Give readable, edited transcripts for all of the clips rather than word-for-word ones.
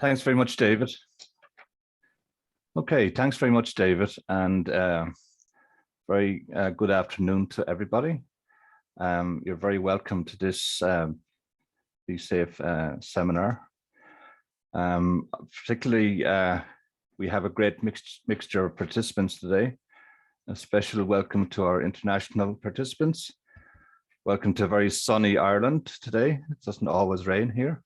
Thanks very much, David. Okay, thanks very much, David, and very good afternoon to everybody. You're very welcome to this BeSafe seminar. Particularly, we have a great mixture of participants today. A special welcome to our international participants. Welcome to very sunny Ireland today. It doesn't always rain here.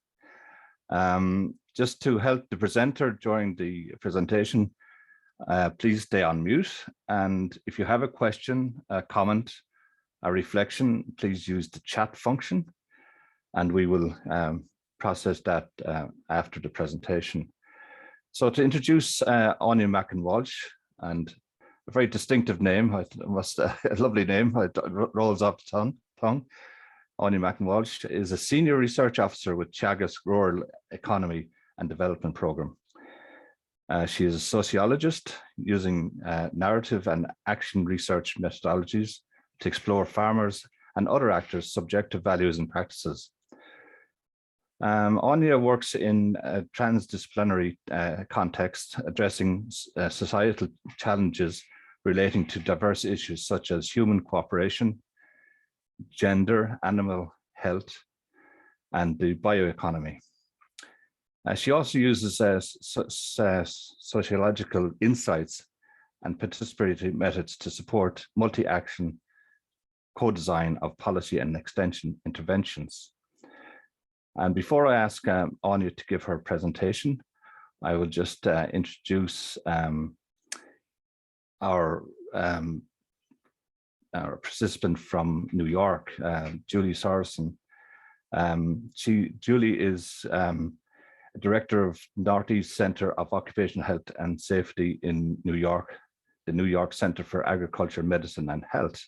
Just to help the presenter during the presentation, please stay on mute. And if you have a question, a comment, a reflection, please use the chat function, and we will process that after the presentation. So to introduce Anya McInwalsh, and a very distinctive name, a lovely name, it rolls off the tongue. Anya McInwalsh is a senior research officer with Teagasc Rural Economy and Development Program. She is a sociologist using narrative and action research methodologies to explore farmers and other actors' subjective values and practices. Anya works in a transdisciplinary context, addressing societal challenges relating to diverse issues such as human cooperation, gender, animal health, and the bioeconomy. She also uses sociological insights and participatory methods to support multi-action co-design of policy and extension interventions. And before I ask Anya to give her presentation, I will just introduce our participant from New York, Julie Sorensen. Julie is Director of Northeast Center of Occupational Health and Safety in New York, the New York Center for Agriculture, Medicine and Health.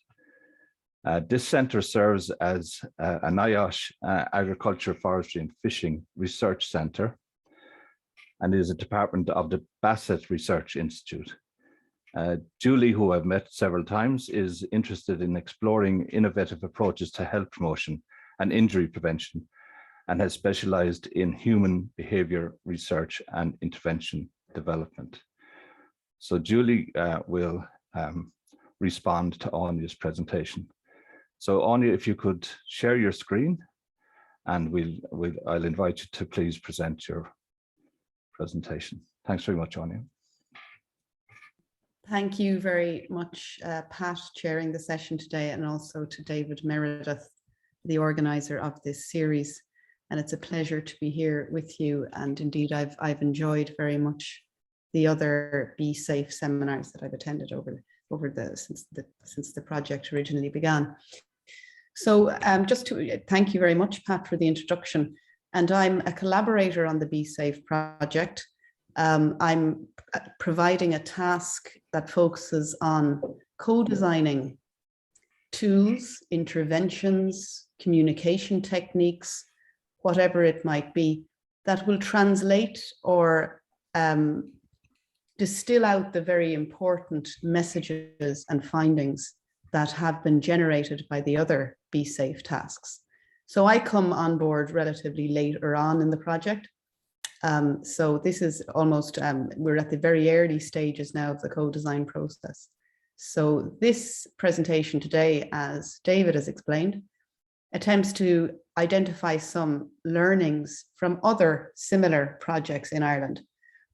This center serves as a NIOSH Agriculture, Forestry and Fishing Research Center, and is a department of the Bassett Research Institute. Julie, who I've met several times, is interested in exploring innovative approaches to health promotion and injury prevention, and has specialized in human behavior research and intervention development. So Julie will respond to Anya's presentation. So Anya, if you could share your screen, and I'll invite you to please present your presentation. Thanks very much, Anya. Thank you very much, Pat, chairing the session today, and also to David Meredith, the organizer of this series. And it's a pleasure to be here with you. And indeed, I've enjoyed very much the other BeSafe seminars that I've attended since the project originally began. So just to thank you very much, Pat, for the introduction. And I'm a collaborator on the BeSafe project. I'm providing a task that focuses on co-designing tools, interventions, communication techniques, whatever it might be, that will translate or distill out the very important messages and findings that have been generated by the other BeSafe tasks. So I come on board relatively later on in the project. So this is almost, we're at the very early stages now of the co-design process. So this presentation today, as David has explained, attempts to identify some learnings from other similar projects in Ireland,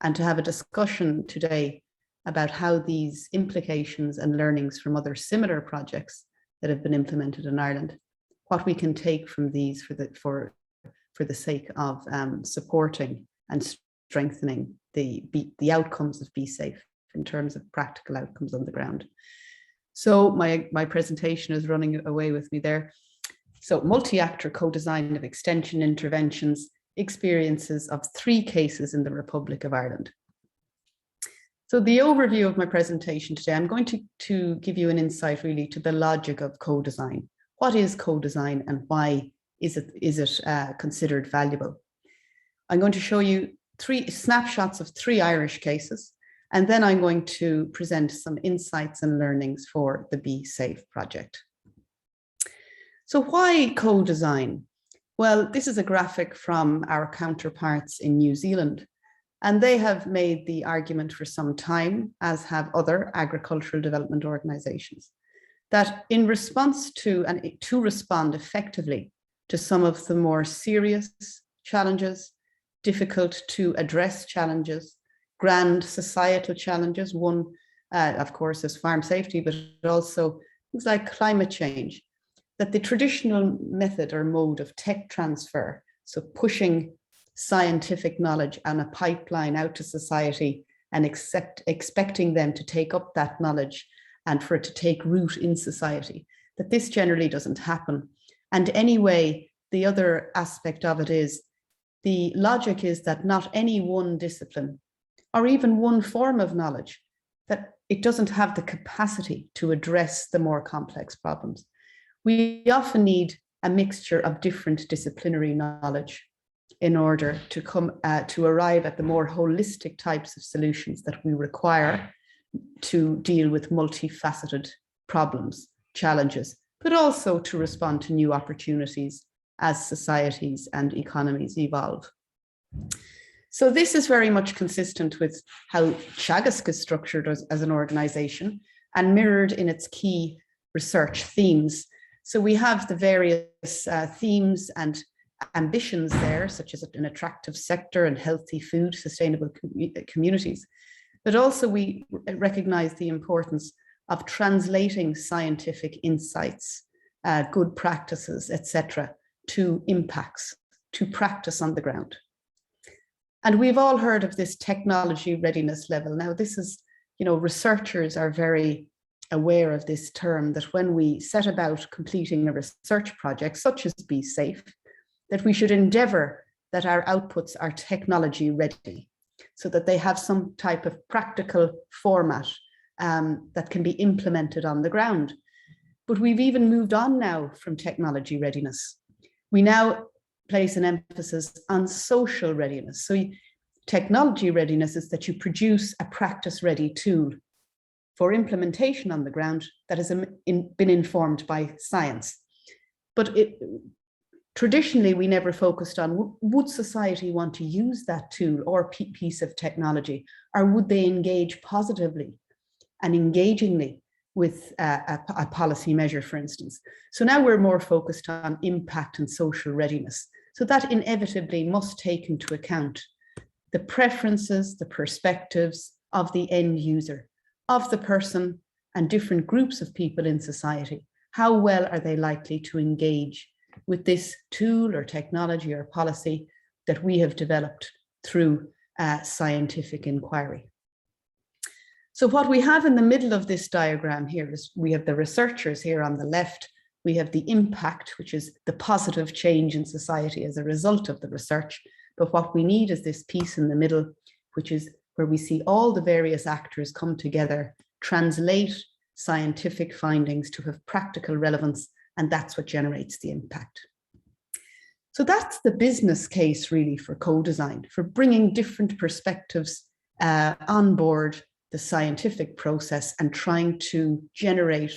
and to have a discussion today about how these implications and learnings from other similar projects that have been implemented in Ireland, what we can take from these for the sake of supporting and strengthening the outcomes of BeSafe in terms of practical outcomes on the ground. So my presentation is running away with me there. So multi-actor co-design of extension interventions, experiences of 3 cases in the Republic of Ireland. So the overview of my presentation today, I'm going to give you an insight really to the logic of co-design. What is co-design and why is it considered valuable? I'm going to show you 3 snapshots of 3 Irish cases, and then I'm going to present some insights and learnings for the BeSafe project. So why co-design? Well, this is a graphic from our counterparts in New Zealand, And they have made the argument for some time, as have other agricultural development organizations, that in response to, and to respond effectively to some of the more serious challenges, difficult to address challenges, grand societal challenges, one, of course, is farm safety, but also things like climate change, that the traditional method or mode of tech transfer, so pushing scientific knowledge and a pipeline out to society and expecting them to take up that knowledge and for it to take root in society, that this generally doesn't happen. And anyway, the other aspect of it is, the logic is that not any one discipline or even one form of knowledge, that it doesn't have the capacity to address the more complex problems. We often need a mixture of different disciplinary knowledge in order to come to arrive at the more holistic types of solutions that we require to deal with multifaceted problems, challenges, but also to respond to new opportunities as societies and economies evolve. So this is very much consistent with how Teagasc is structured as an organization and mirrored in its key research themes. So we have the various themes and ambitions there, such as an attractive sector and healthy food, sustainable communities. But also we recognize the importance of translating scientific insights, good practices, etc., to impacts, to practice on the ground. And we've all heard of this technology readiness level. Now, this is, researchers are very aware of this term, that when we set about completing a research project, such as BeSafe, that we should endeavor that our outputs are technology ready, so that they have some type of practical format that can be implemented on the ground. But we've even moved on now from technology readiness. We now place an emphasis on social readiness. So technology readiness is that you produce a practice-ready tool for implementation on the ground that has been informed by science. But traditionally, we never focused on, would society want to use that tool or piece of technology, or would they engage positively and engagingly with a policy measure, for instance. So now we're more focused on impact and social readiness. So that inevitably must take into account the preferences, the perspectives of the end user, of the person and different groups of people in society. How well are they likely to engage with this tool or technology or policy that we have developed through scientific inquiry? So what we have in the middle of this diagram here is we have the researchers here on the left. We have the impact, which is the positive change in society as a result of the research. But what we need is this piece in the middle, which is where we see all the various actors come together, translate scientific findings to have practical relevance, and that's what generates the impact. So that's the business case really for co-design, for bringing different perspectives on board the scientific process and trying to generate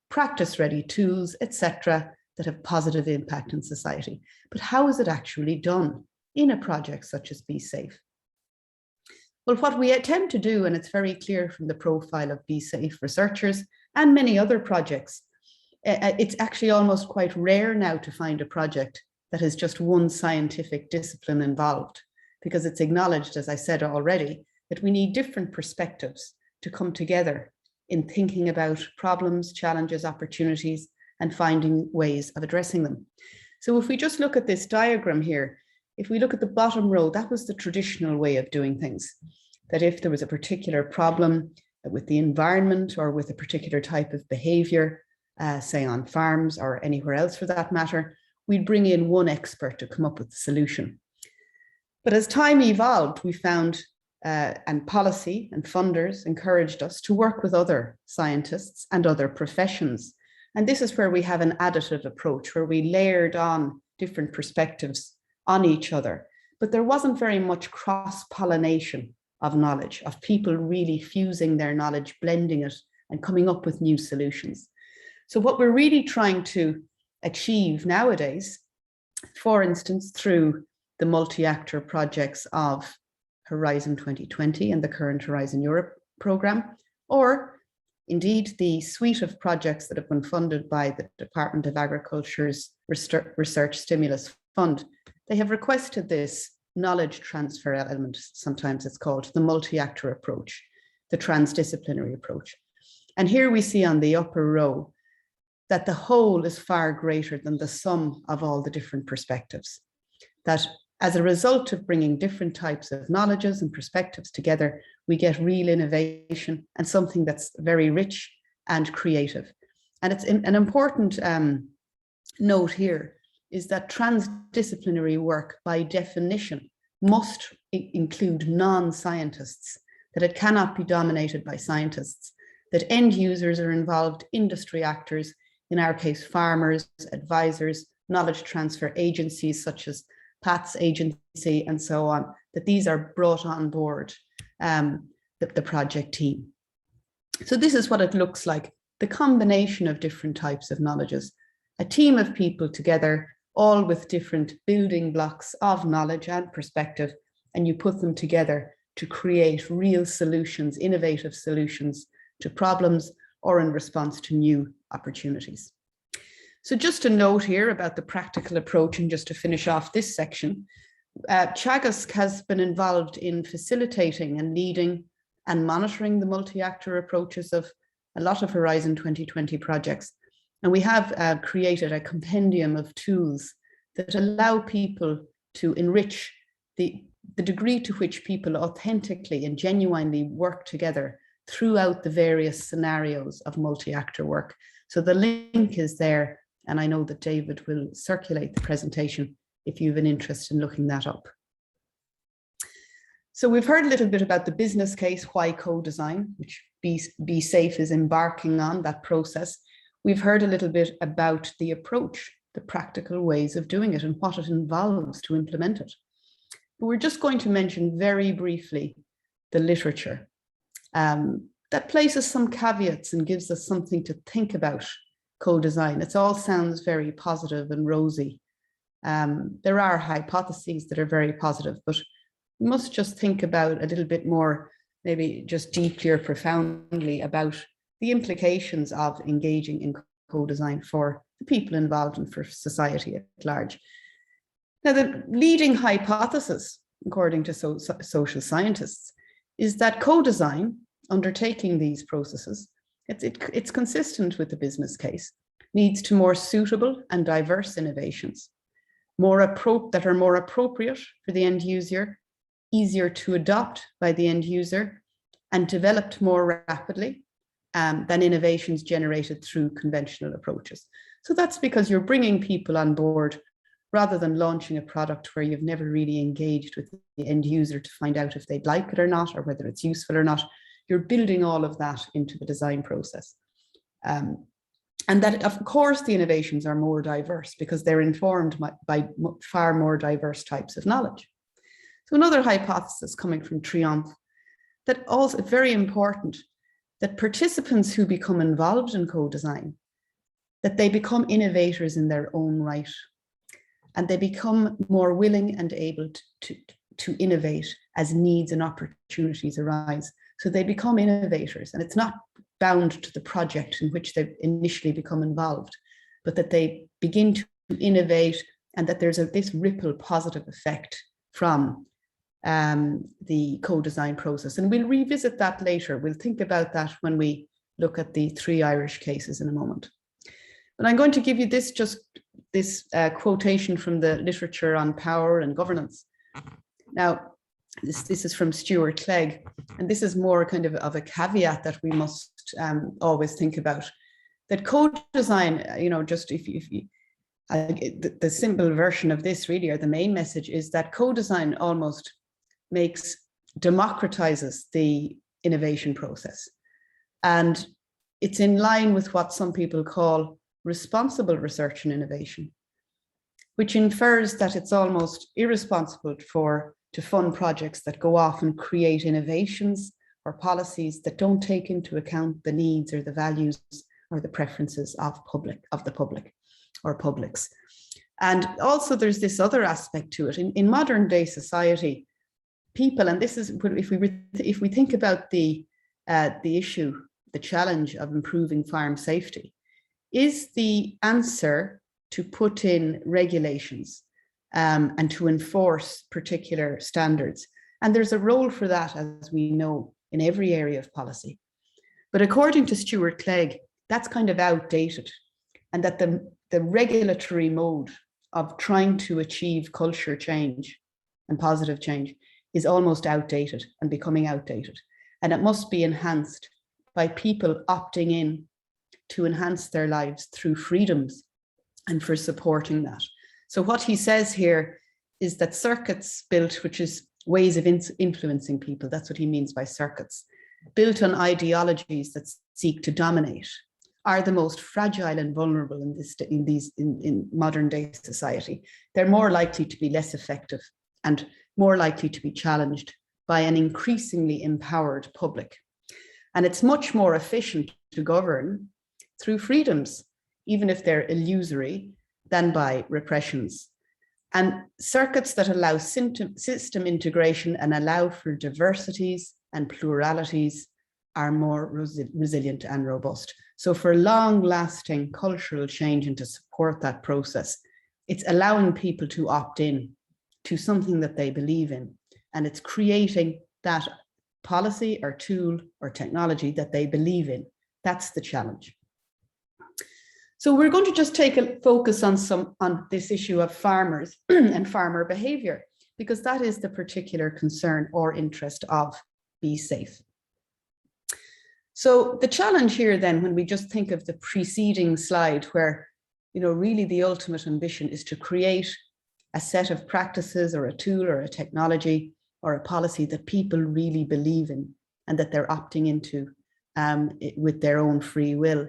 practice-ready tools, etc., that have positive impact in society. But how is it actually done in a project such as BeSafe? Well, what we attempt to do, and it's very clear from the profile of BeSafe researchers and many other projects, it's actually almost quite rare now to find a project that has just one scientific discipline involved, because it's acknowledged, as I said already, that we need different perspectives to come together in thinking about problems, challenges, opportunities, and finding ways of addressing them. So if we just look at this diagram here, if we look at the bottom row, that was the traditional way of doing things. That if there was a particular problem with the environment or with a particular type of behavior, say on farms or anywhere else for that matter, we'd bring in one expert to come up with the solution. But as time evolved, we found, and policy and funders encouraged us to work with other scientists and other professions. And this is where we have an additive approach, where we layered on different perspectives on each other. But there wasn't very much cross-pollination of knowledge, of people really fusing their knowledge, blending it, and coming up with new solutions. So what we're really trying to achieve nowadays, for instance, through the multi-actor projects of Horizon 2020 and the current Horizon Europe programme, or indeed the suite of projects that have been funded by the Department of Agriculture's Research Stimulus Fund. They have requested this knowledge transfer element, sometimes it's called the multi-actor approach, the transdisciplinary approach. And here we see on the upper row that the whole is far greater than the sum of all the different perspectives. That as a result of bringing different types of knowledges and perspectives together, we get real innovation and something that's very rich and creative. And it's an important note here is that transdisciplinary work by definition must include non-scientists, that it cannot be dominated by scientists, that end users are involved, industry actors, in our case, farmers, advisors, knowledge transfer agencies such as Pat's agency and so on, that these are brought on board the project team. So this is what it looks like, the combination of different types of knowledges, a team of people together, all with different building blocks of knowledge and perspective, and you put them together to create real solutions, innovative solutions to problems or in response to new opportunities. So just a note here about the practical approach, and just to finish off this section, Teagasc has been involved in facilitating and leading and monitoring the multi-actor approaches of a lot of Horizon 2020 projects. And we have created a compendium of tools that allow people to enrich the degree to which people authentically and genuinely work together throughout the various scenarios of multi-actor work. So the link is there, and I know that David will circulate the presentation if you have an interest in looking that up. So we've heard a little bit about the business case, why co-design, which BeSafe is embarking on that process. We've heard a little bit about the approach, the practical ways of doing it and what it involves to implement it. But we're just going to mention very briefly the literature that places some caveats and gives us something to think about co-design. It all sounds very positive and rosy. There are hypotheses that are very positive, but we must just think about a little bit more, maybe just deeply or profoundly, about the implications of engaging in co-design for the people involved and for society at large. Now, the leading hypothesis, according to social scientists, is that co-design, undertaking these processes, it's consistent with the business case, leads to more suitable and diverse innovations, that are more appropriate for the end user, easier to adopt by the end user, and developed more rapidly than innovations generated through conventional approaches. So that's because you're bringing people on board rather than launching a product where you've never really engaged with the end user to find out if they'd like it or not, or whether it's useful or not. You're building all of that into the design process. And that, of course, the innovations are more diverse because they're informed by far more diverse types of knowledge. So another hypothesis coming from Triumph, that also very important, that participants who become involved in co-design, that they become innovators in their own right, and they become more willing and able to innovate as needs and opportunities arise. So they become innovators, and it's not bound to the project in which they've initially become involved, but that they begin to innovate, and that there's this ripple positive effect from the co-design process. And we'll revisit that later. We'll think about that when we look at the 3 Irish cases in a moment. But I'm going to give you this quotation from the literature on power and governance. Now, this is from Stuart Clegg, and this is more kind of a caveat that we must always think about. That co-design, just if you the simple version of this really, or the main message, is that co-design almost democratizes the innovation process. And it's in line with what some people call responsible research and innovation, which infers that it's almost irresponsible to fund projects that go off and create innovations or policies that don't take into account the needs or the values or the preferences of the public or publics. And also there's this other aspect to it. In modern day society, people, and this is if we think about the issue, the challenge of improving farm safety, is the answer to put in regulations and to enforce particular standards. And there's a role for that, as we know, in every area of policy. But according to Stuart Clegg, that's kind of outdated, and that the regulatory mode of trying to achieve culture change and positive change is almost outdated and becoming outdated. And it must be enhanced by people opting in to enhance their lives through freedoms and for supporting that. So what he says here is that circuits built, which is ways of influencing people, that's what he means by circuits, built on ideologies that seek to dominate, are the most fragile and vulnerable in modern day society. They're more likely to be less effective and more likely to be challenged by an increasingly empowered public. And it's much more efficient to govern through freedoms, even if they're illusory, than by repressions. And circuits that allow system integration and allow for diversities and pluralities are more resilient and robust. So for long-lasting cultural change and to support that process, it's allowing people to opt in to something that they believe in. And it's creating that policy or tool or technology that they believe in. That's the challenge. So we're going to just take a focus on this issue of farmers and farmer behavior, because that is the particular concern or interest of BeSafe. So the challenge here then, when we just think of the preceding slide, where, you know, really the ultimate ambition is to create a set of practices or a tool or a technology or a policy that people really believe in and that they're opting into with their own free will.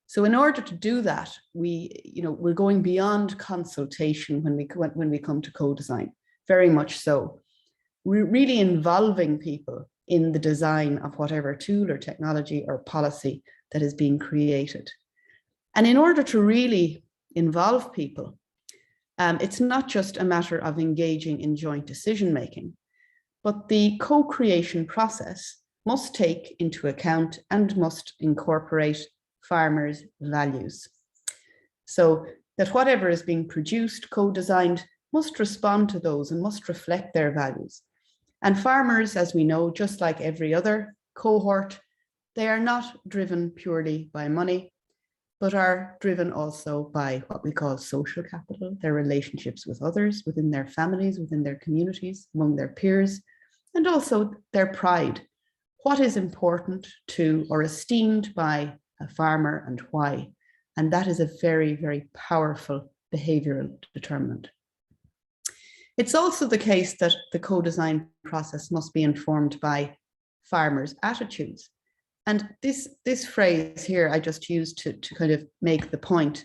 So in order to do that, we're going beyond consultation when we come to co-design, very much so. We're really involving people in the design of whatever tool or technology or policy that is being created. And in order to really involve people, it's not just a matter of engaging in joint decision-making, but the co-creation process must take into account and must incorporate farmers' values. So that whatever is being produced, co-designed, must respond to those and must reflect their values. And farmers, as we know, just like every other cohort, they are not driven purely by money, but are driven also by what we call social capital, their relationships with others, within their families, within their communities, among their peers, and also their pride. What is important to or esteemed by a farmer and why? And that is a very, very powerful behavioral determinant. It's also the case that the co-design process must be informed by farmers' attitudes. And this phrase here I just used to kind of make the point,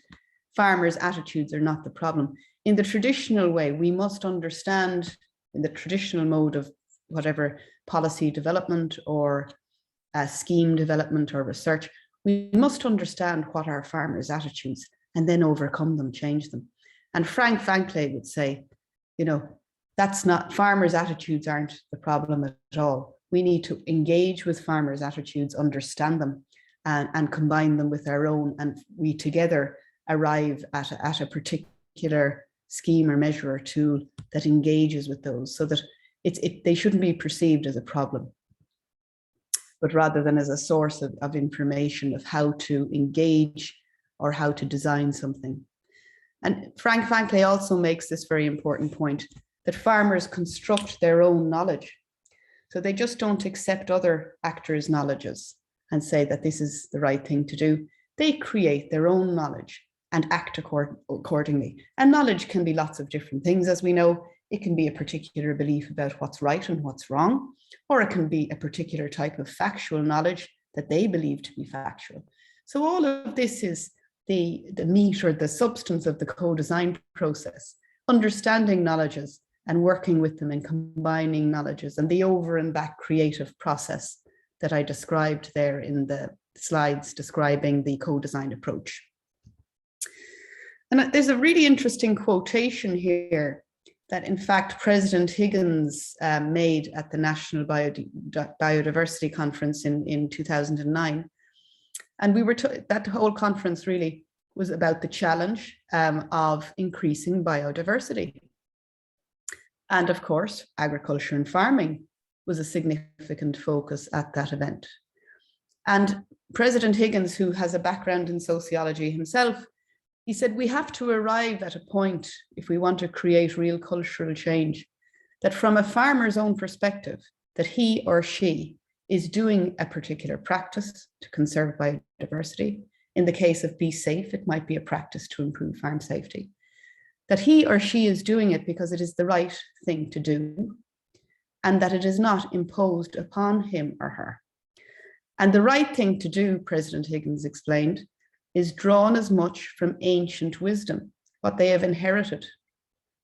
farmers' attitudes are not the problem. In the traditional way, we must understand, in the traditional mode of whatever policy development or scheme development or research, we must understand what are farmers' attitudes and then overcome them, change them. And Frank Fanclay would say, you know, that's not, farmers' attitudes aren't the problem at all. We need to engage with farmers' attitudes, understand them, and combine them with our own, and we together arrive at a particular scheme or measure or tool that engages with those, so that they shouldn't be perceived as a problem, but rather than as a source of information of how to engage or how to design something. And Frank Fanclay also makes this very important point, that farmers construct their own knowledge. So they just don't accept other actors' knowledges and say that this is the right thing to do. They create their own knowledge and act accordingly. And knowledge can be lots of different things, as we know. It can be a particular belief about what's right and what's wrong, or it can be a particular type of factual knowledge that they believe to be factual. So all of this is the meat or the substance of the co-design process, understanding knowledges and working with them and combining knowledges, and the over and back creative process that I described there in the slides describing the co-design approach. And there's a really interesting quotation here that in fact President Higgins made at the National Biodiversity Conference in 2009. And that whole conference really was about the challenge of increasing biodiversity. And of course, agriculture and farming was a significant focus at that event. And President Higgins, who has a background in sociology himself, he said, we have to arrive at a point, if we want to create real cultural change, that from a farmer's own perspective, that he or she is doing a particular practice to conserve biodiversity. In the case of BeSafe, it might be a practice to improve farm safety. That he or she is doing it because it is the right thing to do, and that it is not imposed upon him or her. And the right thing to do, President Higgins explained, is drawn as much from ancient wisdom, what they have inherited,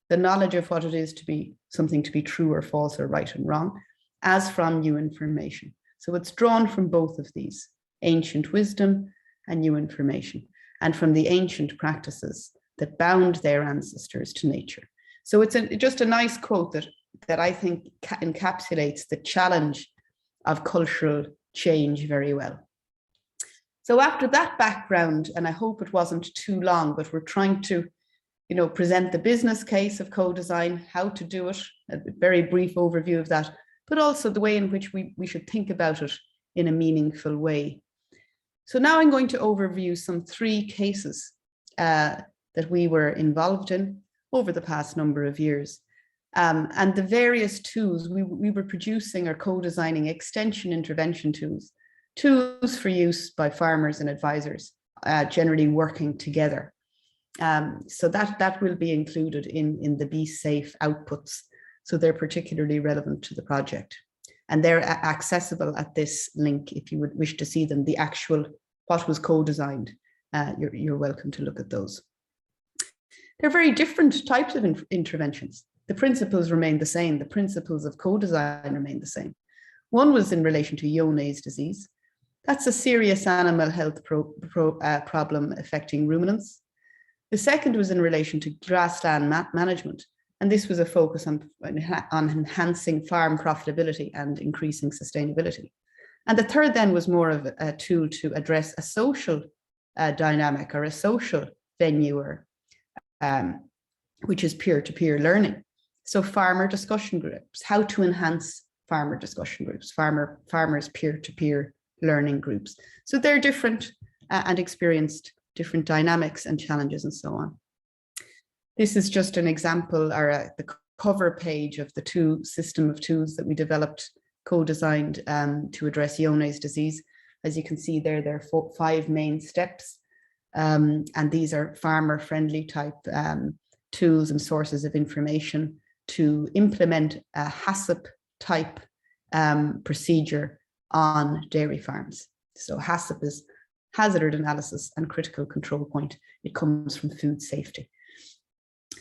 the knowledge of what it is to be something to be true or false or right and wrong, as from new information. So it's drawn from both of these, ancient wisdom and new information, and from the ancient practices that bound their ancestors to nature. So it's just a nice quote that I think encapsulates the challenge of cultural change very well. So after that background, and I hope it wasn't too long, but we're trying to, present the business case of co-design, how to do it, a very brief overview of that, but also the way in which we should think about it in a meaningful way. So now I'm going to overview some 3 cases that we were involved in over the past number of years. And the various tools, we were producing or co-designing extension intervention tools for use by farmers and advisors, generally working together. So that will be included in the BeSafe outputs. So they're particularly relevant to the project. And they're accessible at this link if you would wish to see them, the actual, what was co-designed. You're welcome to look at those. They're very different types of interventions. The principles remain the same. The principles of co-design remain the same. One was in relation to Johne's disease. That's a serious animal health problem affecting ruminants. The second was in relation to grassland management. And this was a focus on enhancing farm profitability and increasing sustainability. And the third then was more of a tool to address a social dynamic or a social venue, which is peer-to-peer learning. So farmer discussion groups, how to enhance farmer discussion groups, farmers peer-to-peer learning groups. So they're different and experienced different dynamics and challenges and so on. This is just an example or the cover page of the system of tools that we developed, co-designed to address Johne's disease. As you can see there are 5 main steps, and these are farmer-friendly type tools and sources of information to implement a HACCP type procedure on dairy farms. So HACCP is hazard analysis and critical control point. It comes from food safety.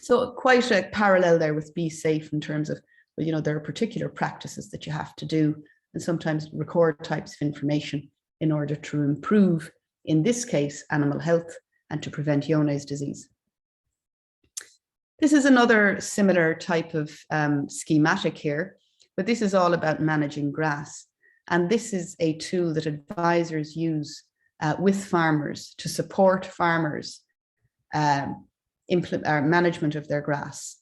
So quite a parallel there with BeSafe in terms of, there are particular practices that you have to do and sometimes record types of information in order to improve, in this case, animal health and to prevent Johne's disease. This is another similar type of schematic here, but this is all about managing grass. And this is a tool that advisors use with farmers to support farmers management of their grass.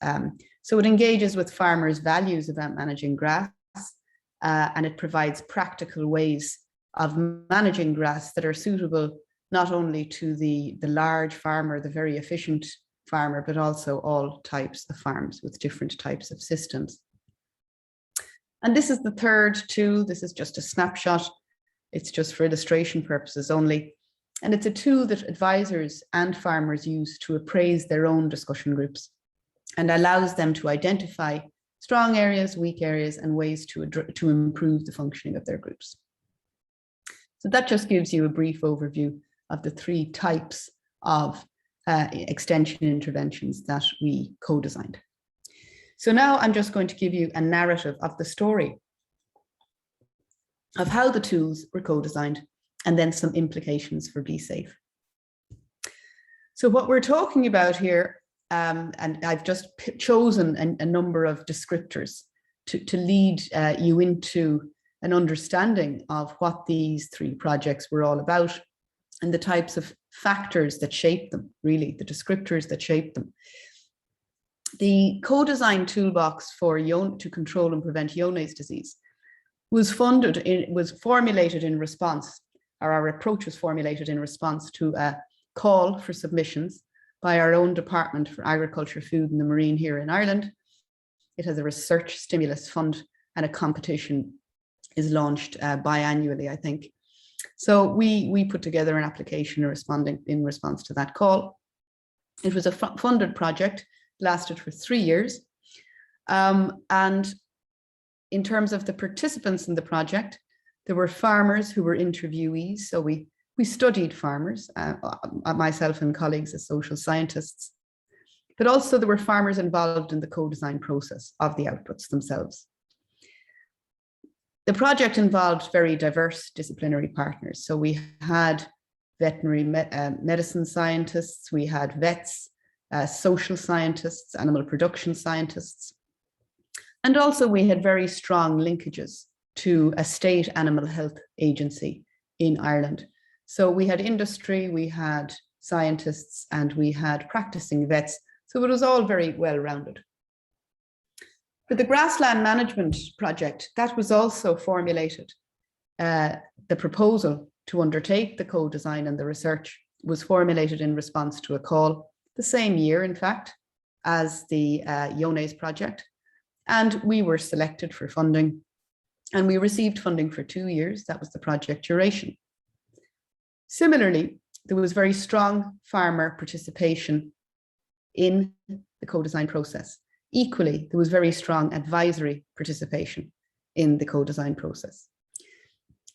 So it engages with farmers' values about managing grass, and it provides practical ways of managing grass that are suitable not only to the large farmer, the very efficient farmer, but also all types of farms with different types of systems. And this is the third tool. This is just a snapshot. It's just for illustration purposes only. And it's a tool that advisors and farmers use to appraise their own discussion groups and allows them to identify strong areas, weak areas, and ways to improve the functioning of their groups. So that just gives you a brief overview of the 3 types of extension interventions that we co-designed. So now I'm just going to give you a narrative of the story of how the tools were co-designed and then some implications for BeSafe. So what we're talking about here and I've just chosen a number of descriptors to lead you into an understanding of what these three projects were all about and the types of factors that shape them, really, the descriptors that shape them. The co-design toolbox for to control and prevent Johne's disease was formulated in response, or our approach was formulated in response to a call for submissions by our own Department for Agriculture, Food and the Marine here in Ireland. It has a research stimulus fund, and a competition is launched biannually, I think. So we put together an application in response to that call. It was a funded project, lasted for 3 years. And in terms of the participants in the project, there were farmers who were interviewees. So we studied farmers, myself and colleagues as social scientists, but also there were farmers involved in the co-design process of the outputs themselves. The project involved very diverse disciplinary partners. So we had veterinary medicine scientists, we had vets, social scientists, animal production scientists, and also we had very strong linkages to a state animal health agency in Ireland. So we had industry, we had scientists, and we had practicing vets. So it was all very well rounded. For the Grassland Management Project, that was also formulated. The proposal to undertake the co-design and the research was formulated in response to a call the same year, in fact, as the Johne's project. And we were selected for funding, and we received funding for 2 years. That was the project duration. Similarly, there was very strong farmer participation in the co-design process. Equally, there was very strong advisory participation in the co-design process.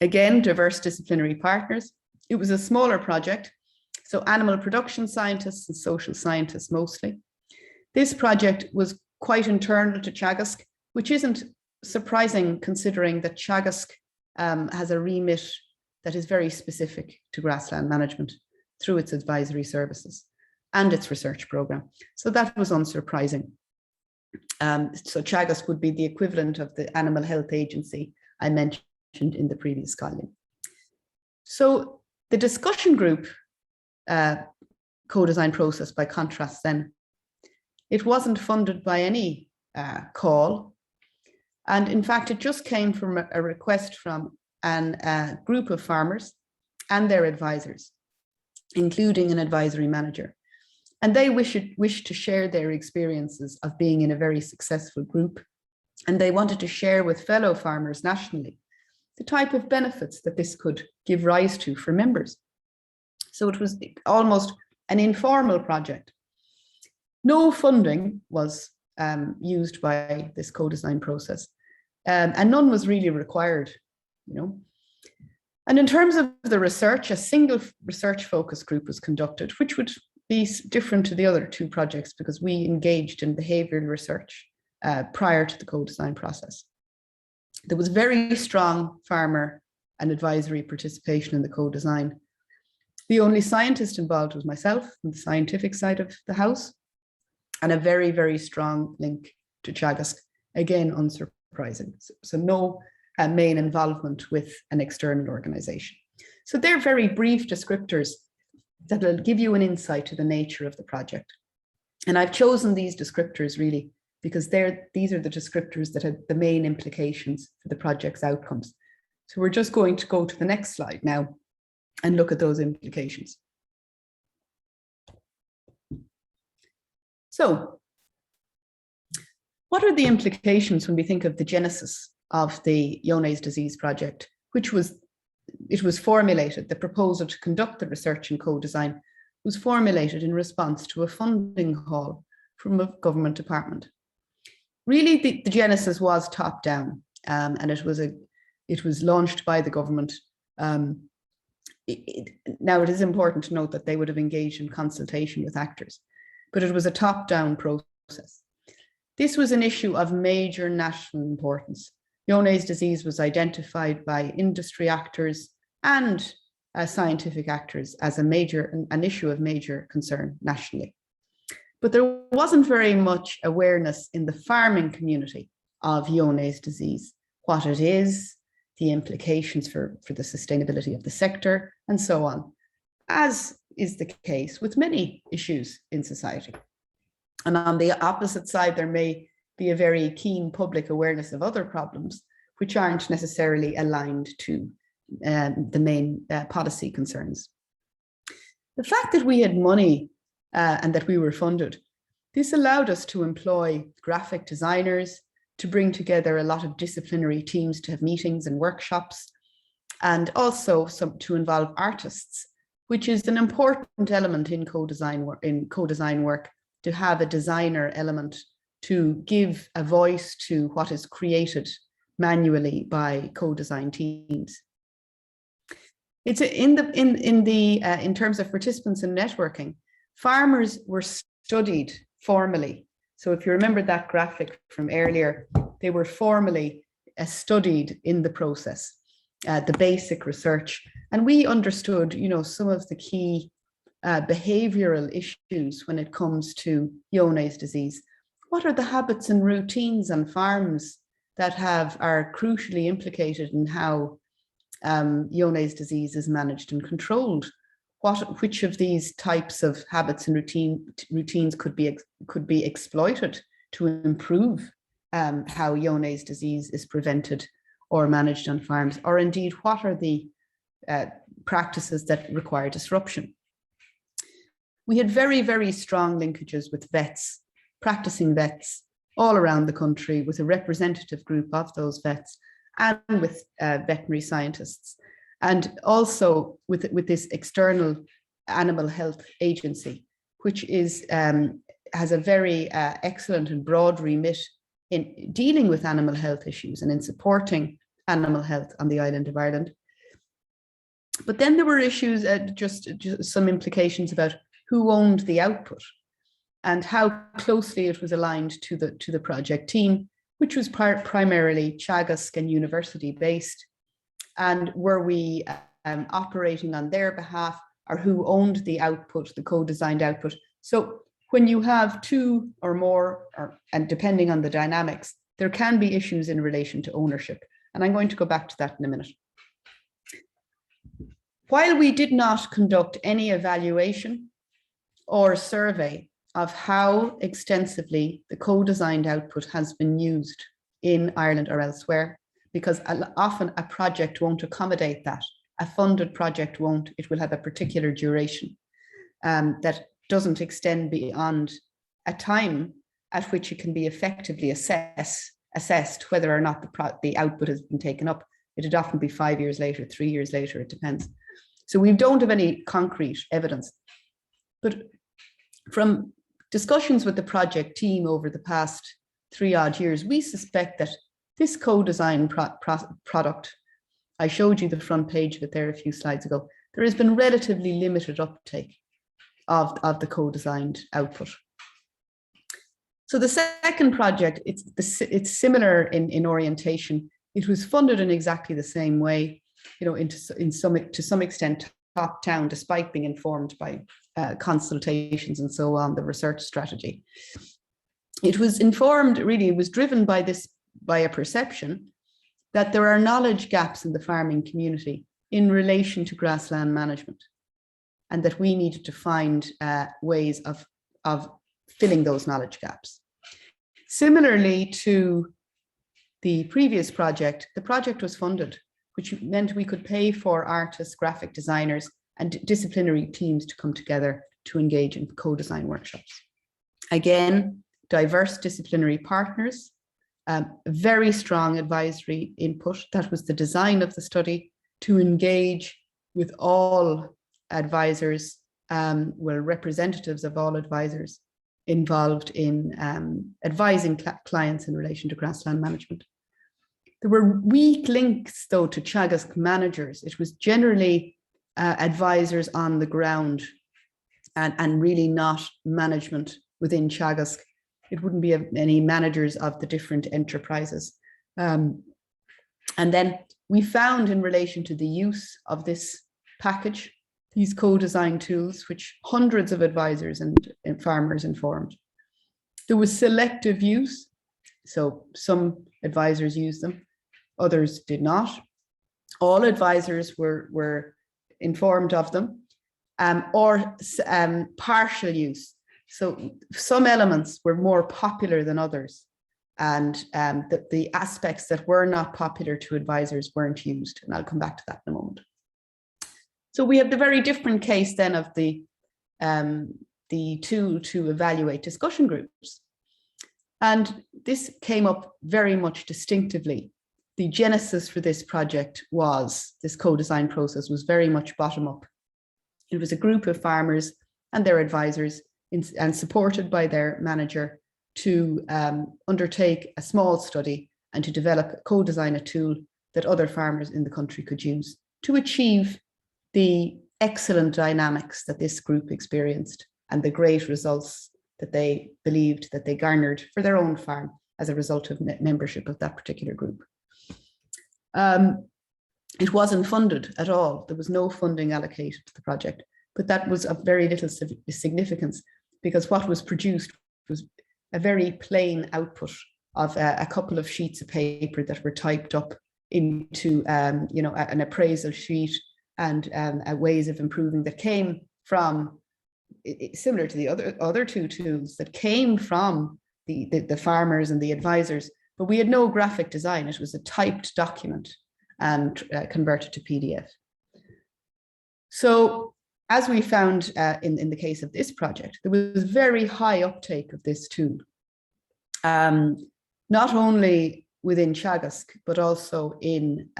Again, diverse disciplinary partners. It was a smaller project, so animal production scientists and social scientists mostly. This project was quite internal to Teagasc, which isn't surprising considering that Teagasc has a remit that is very specific to grassland management through its advisory services and its research program. So that was unsurprising. So Teagasc would be the equivalent of the Animal Health Agency I mentioned in the previous column. So the discussion group co-design process, by contrast then, it wasn't funded by any call. And in fact, it just came from a request from a group of farmers and their advisors, including an advisory manager. And they wished to share their experiences of being in a very successful group. And they wanted to share with fellow farmers nationally the type of benefits that this could give rise to for members. So it was almost an informal project. No funding was used by this co-design process, and none was really required, you know. And in terms of the research, a single research focus group was conducted, which would be different to the other two projects because we engaged in behavioral research prior to the co-design process. There was very strong farmer and advisory participation in the co-design. The only scientist involved was myself on the scientific side of the house, and a very, very strong link to Teagasc, again, unsurprising. So no main involvement with an external organization. So they're very brief descriptors that will give you an insight to the nature of the project. And I've chosen these descriptors really because these are the descriptors that have the main implications for the project's outcomes. So we're just going to go to the next slide now and look at those implications. So what are the implications when we think of the genesis of the Johne's disease project, which was formulated, the proposal to conduct the research and co-design was formulated in response to a funding call from a government department. Really, the genesis was top down, and it was launched by the government. Now, it is important to note that they would have engaged in consultation with actors, but it was a top-down process. This was an issue of major national importance. Johne's disease was identified by industry actors and scientific actors as an issue of major concern nationally. But there wasn't very much awareness in the farming community of Johne's disease, what it is, the implications for the sustainability of the sector, and so on, as is the case with many issues in society. And on the opposite side, there may be a very keen public awareness of other problems which aren't necessarily aligned to the main policy concerns. The fact that we had money and that we were funded, this allowed us to employ graphic designers, to bring together a lot of disciplinary teams to have meetings and workshops, and also to involve artists, which is an important element in co-design work, to have a designer element to give a voice to what is created manually by co-design teams. It's in terms of participants in networking, farmers were studied formally. So if you remember that graphic from earlier, they were formally studied in the process, the basic research. And we understood, some of the key behavioral issues when it comes to Johne's disease. What are the habits and routines on farms that are crucially implicated in how Johne's disease is managed and controlled? Which of these types of habits and routines could be exploited to improve how Johne's disease is prevented or managed on farms? Or indeed, what are the practices that require disruption? We had very, very strong linkages with vets, practicing vets all around the country, with a representative group of those vets and with veterinary scientists. And also with this external animal health agency, which has a very excellent and broad remit in dealing with animal health issues and in supporting animal health on the island of Ireland. But then there were issues, just some implications about who owned the output and how closely it was aligned to the project team, which was primarily Teagasc and university based. And were we operating on their behalf, or who owned the output, the co-designed output? So when you have two or more, and depending on the dynamics, there can be issues in relation to ownership. And I'm going to go back to that in a minute. While we did not conduct any evaluation or survey of how extensively the co-designed output has been used in Ireland or elsewhere, because often a project won't accommodate that. A funded project won't. It will have a particular duration that doesn't extend beyond a time at which it can be effectively assessed whether or not the output has been taken up. It'd often be 5 years later, 3 years later, it depends. So we don't have any concrete evidence. But from discussions with the project team over the past 3 odd years, we suspect that this co-design product, I showed you the front page of it there a few slides ago, there has been relatively limited uptake of the co-designed output. So the second project, it's similar in orientation. It was funded in exactly the same way, to some extent top down, despite being informed by consultations and so on, the research strategy. It was informed, really, it was driven by a perception that there are knowledge gaps in the farming community in relation to grassland management, and that we needed to find ways of filling those knowledge gaps. Similarly to the previous project, the project was funded, which meant we could pay for artists, graphic designers, and disciplinary teams to come together to engage in co-design workshops. Again, diverse disciplinary partners, very strong advisory input. That was the design of the study, to engage with all advisors, representatives of all advisors involved in advising clients in relation to grassland management. There were weak links, though, to Teagasc managers. It was generally advisors on the ground and really not management within Teagasc. It wouldn't be any managers of the different enterprises. And then we found, in relation to the use of this package, these co-design tools, which hundreds of advisors and farmers informed. There was selective use. So some advisors used them, others did not. All advisors were informed of them, or partial use. So some elements were more popular than others, and the aspects that were not popular to advisors weren't used. And I'll come back to that in a moment. So we have the very different case then of the tool to evaluate discussion groups. And this came up very much distinctively. The genesis for this project was, this co-design process was very much bottom up. It was a group of farmers and their advisors and supported by their manager to undertake a small study and to develop, co-design a tool that other farmers in the country could use to achieve the excellent dynamics that this group experienced and the great results that they believed that they garnered for their own farm as a result of membership of that particular group. It wasn't funded at all. There was no funding allocated to the project, but that was of very little significance because what was produced was a very plain output of a couple of sheets of paper that were typed up into an appraisal sheet and ways of improving that came from, similar to the other two tools that came from the farmers and the advisors, but we had no graphic design. It was a typed document and converted to PDF. So as we found in the case of this project, there was very high uptake of this tool, not only within Teagasc, but also in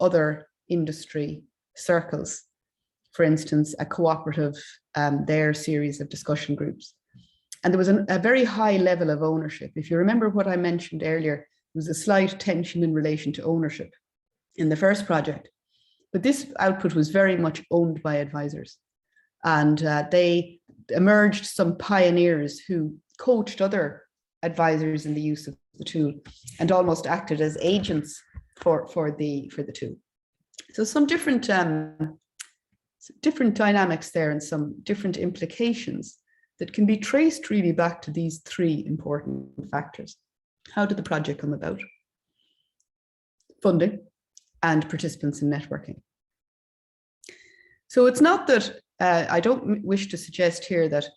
other industry circles. For instance, a cooperative, their series of discussion groups. And there was a very high level of ownership. If you remember what I mentioned earlier, there was a slight tension in relation to ownership in the first project. But this output was very much owned by advisors. And they emerged some pioneers who coached other advisors in the use of the tool and almost acted as agents for the tool. So some different dynamics there and some different implications that can be traced really back to these three important factors. How did the project come about? Funding and participants in networking. So it's not that, I don't wish to suggest here that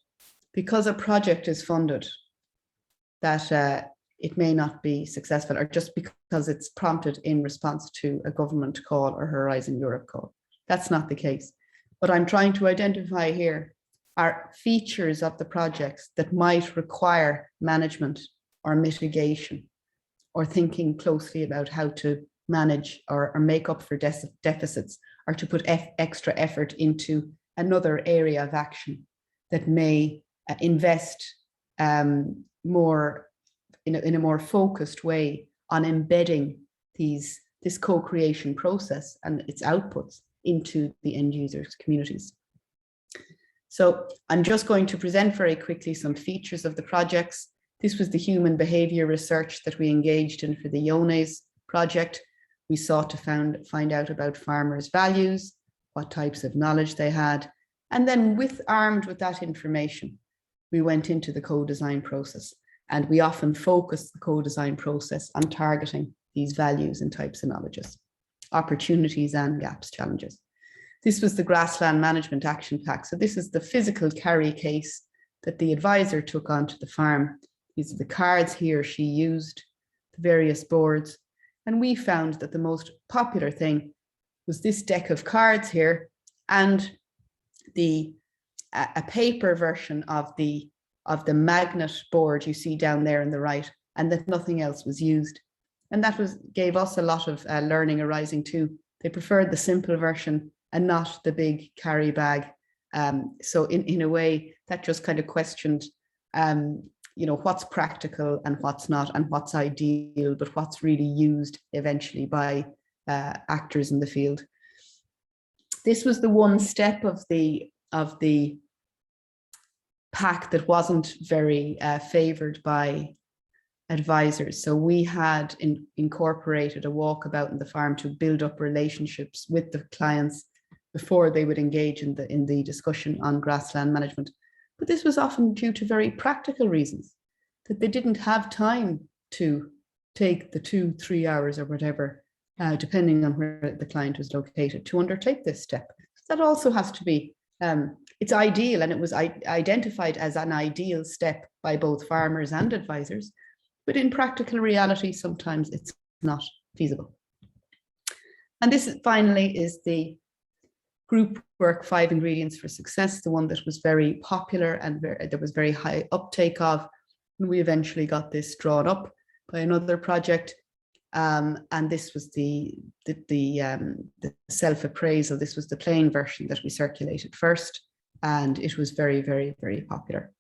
because a project is funded, that it may not be successful, or just because it's prompted in response to a government call or Horizon Europe call. That's not the case. What I'm trying to identify here are features of the projects that might require management or mitigation or thinking closely about how to manage or make up for deficits, or to put extra effort into another area of action that may invest more in a more focused way on embedding this co-creation process and its outputs into the end users' communities. So I'm just going to present very quickly some features of the projects. This was the human behavior research that we engaged in for the IONES project. We sought to find out about farmers' values, what types of knowledge they had, and then armed with that information, we went into the co-design process. And we often focus the co-design process on targeting these values and types of knowledges, opportunities and gaps, challenges. This was the Grassland Management Action Pack. So this is the physical carry case that the advisor took onto the farm. These are the cards he or she used, the various boards. And we found that the most popular thing was this deck of cards here and a paper version of the magnet board you see down there on the right, and that nothing else was used. And that gave us a lot of learning arising too. They preferred the simple version and not the big carry bag. So in a way, that just kind of questioned, what's practical and what's not, and what's ideal, but what's really used eventually by actors in the field. This was the one step of the pack that wasn't very favored by advisors. So we had incorporated a walkabout in the farm to build up relationships with the clients before they would engage in the discussion on grassland management. But this was often due to very practical reasons, that they didn't have time to take the 2-3 hours or whatever, depending on where the client was located, to undertake this step. That also has to be, it's ideal, and it was identified as an ideal step by both farmers and advisors, but in practical reality, sometimes it's not feasible. And this finally is the group work 5 ingredients for success, the one that was very popular and there was very high uptake of. And we eventually got this drawn up by another project. And this was the self-appraisal. This was the plain version that we circulated first. And it was very, very, very popular.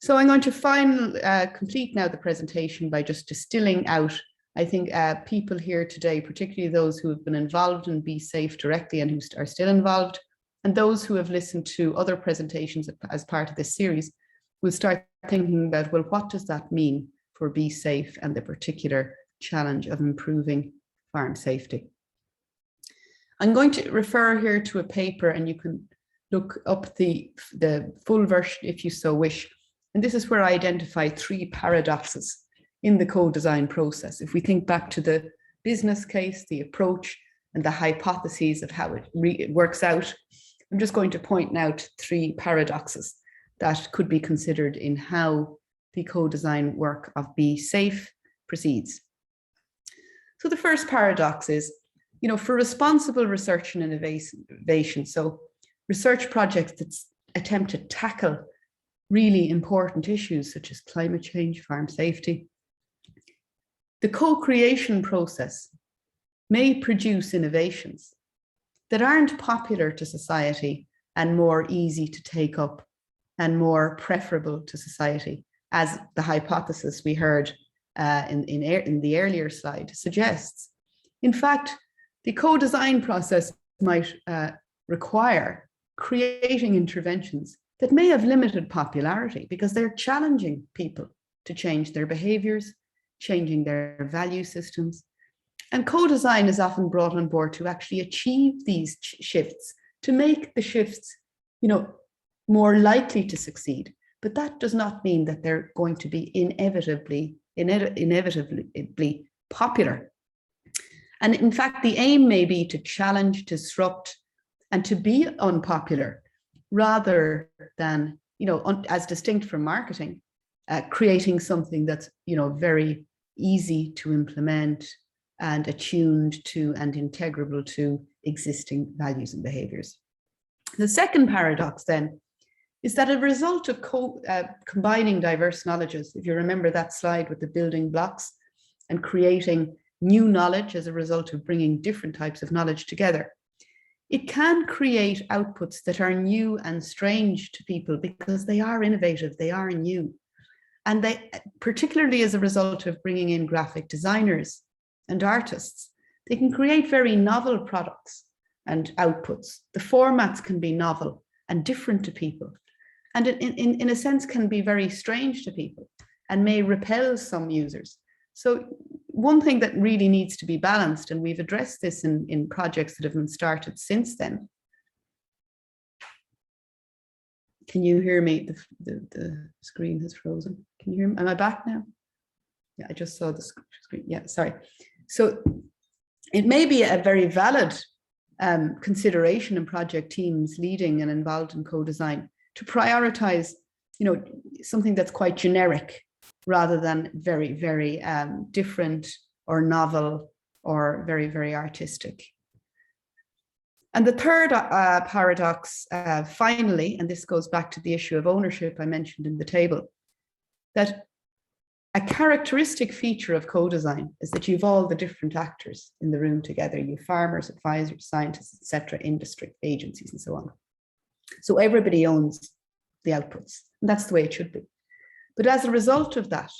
So I'm going to complete now the presentation by just distilling out, I think, people here today, particularly those who have been involved in BeSafe directly and who are still involved, and those who have listened to other presentations as part of this series, will start thinking about, well, what does that mean for BeSafe and the particular challenge of improving farm safety? I'm going to refer here to a paper, and you can look up the full version if you so wish. And this is where I identify 3 paradoxes in the co-design process. If we think back to the business case, the approach, and the hypotheses of how it works out, I'm just going to point now to 3 paradoxes that could be considered in how the co-design work of BeSafe proceeds. So the first paradox is, for responsible research and innovation, so research projects that attempt to tackle really important issues such as climate change, farm safety, the co-creation process may produce innovations that aren't popular to society and more easy to take up and more preferable to society, as the hypothesis we heard in the earlier slide suggests. In fact, the co-design process might require creating interventions that may have limited popularity because they're challenging people to change their behaviors, changing their value systems. And co-design is often brought on board to actually achieve these shifts, to make the shifts, more likely to succeed. But that does not mean that they're going to be inevitably popular. And in fact, the aim may be to challenge, disrupt, and to be unpopular, rather than, as distinct from marketing, creating something that's, very easy to implement and attuned to and integrable to existing values and behaviors. The second paradox then is that a result of combining diverse knowledges, if you remember that slide with the building blocks, and creating new knowledge as a result of bringing different types of knowledge together, it can create outputs that are new and strange to people because they are innovative, they are new. And they, particularly as a result of bringing in graphic designers and artists, they can create very novel products and outputs. The formats can be novel and different to people, and in a sense can be very strange to people and may repel some users. So one thing that really needs to be balanced, and we've addressed this in projects that have been started since then. Can you hear me? The screen has frozen. Can you hear me? Am I back now? Yeah, I just saw the screen. Yeah, sorry. So it may be a very valid consideration in project teams leading and involved in co-design to prioritize, something that's quite generic rather than very, very different or novel or very, very artistic. And the third paradox, finally, and this goes back to the issue of ownership I mentioned in the table, that a characteristic feature of co-design is that you've all the different actors in the room together, you farmers, advisors, scientists, etc., industry, agencies, and so on. So everybody owns the outputs, and that's the way it should be. But as a result of that,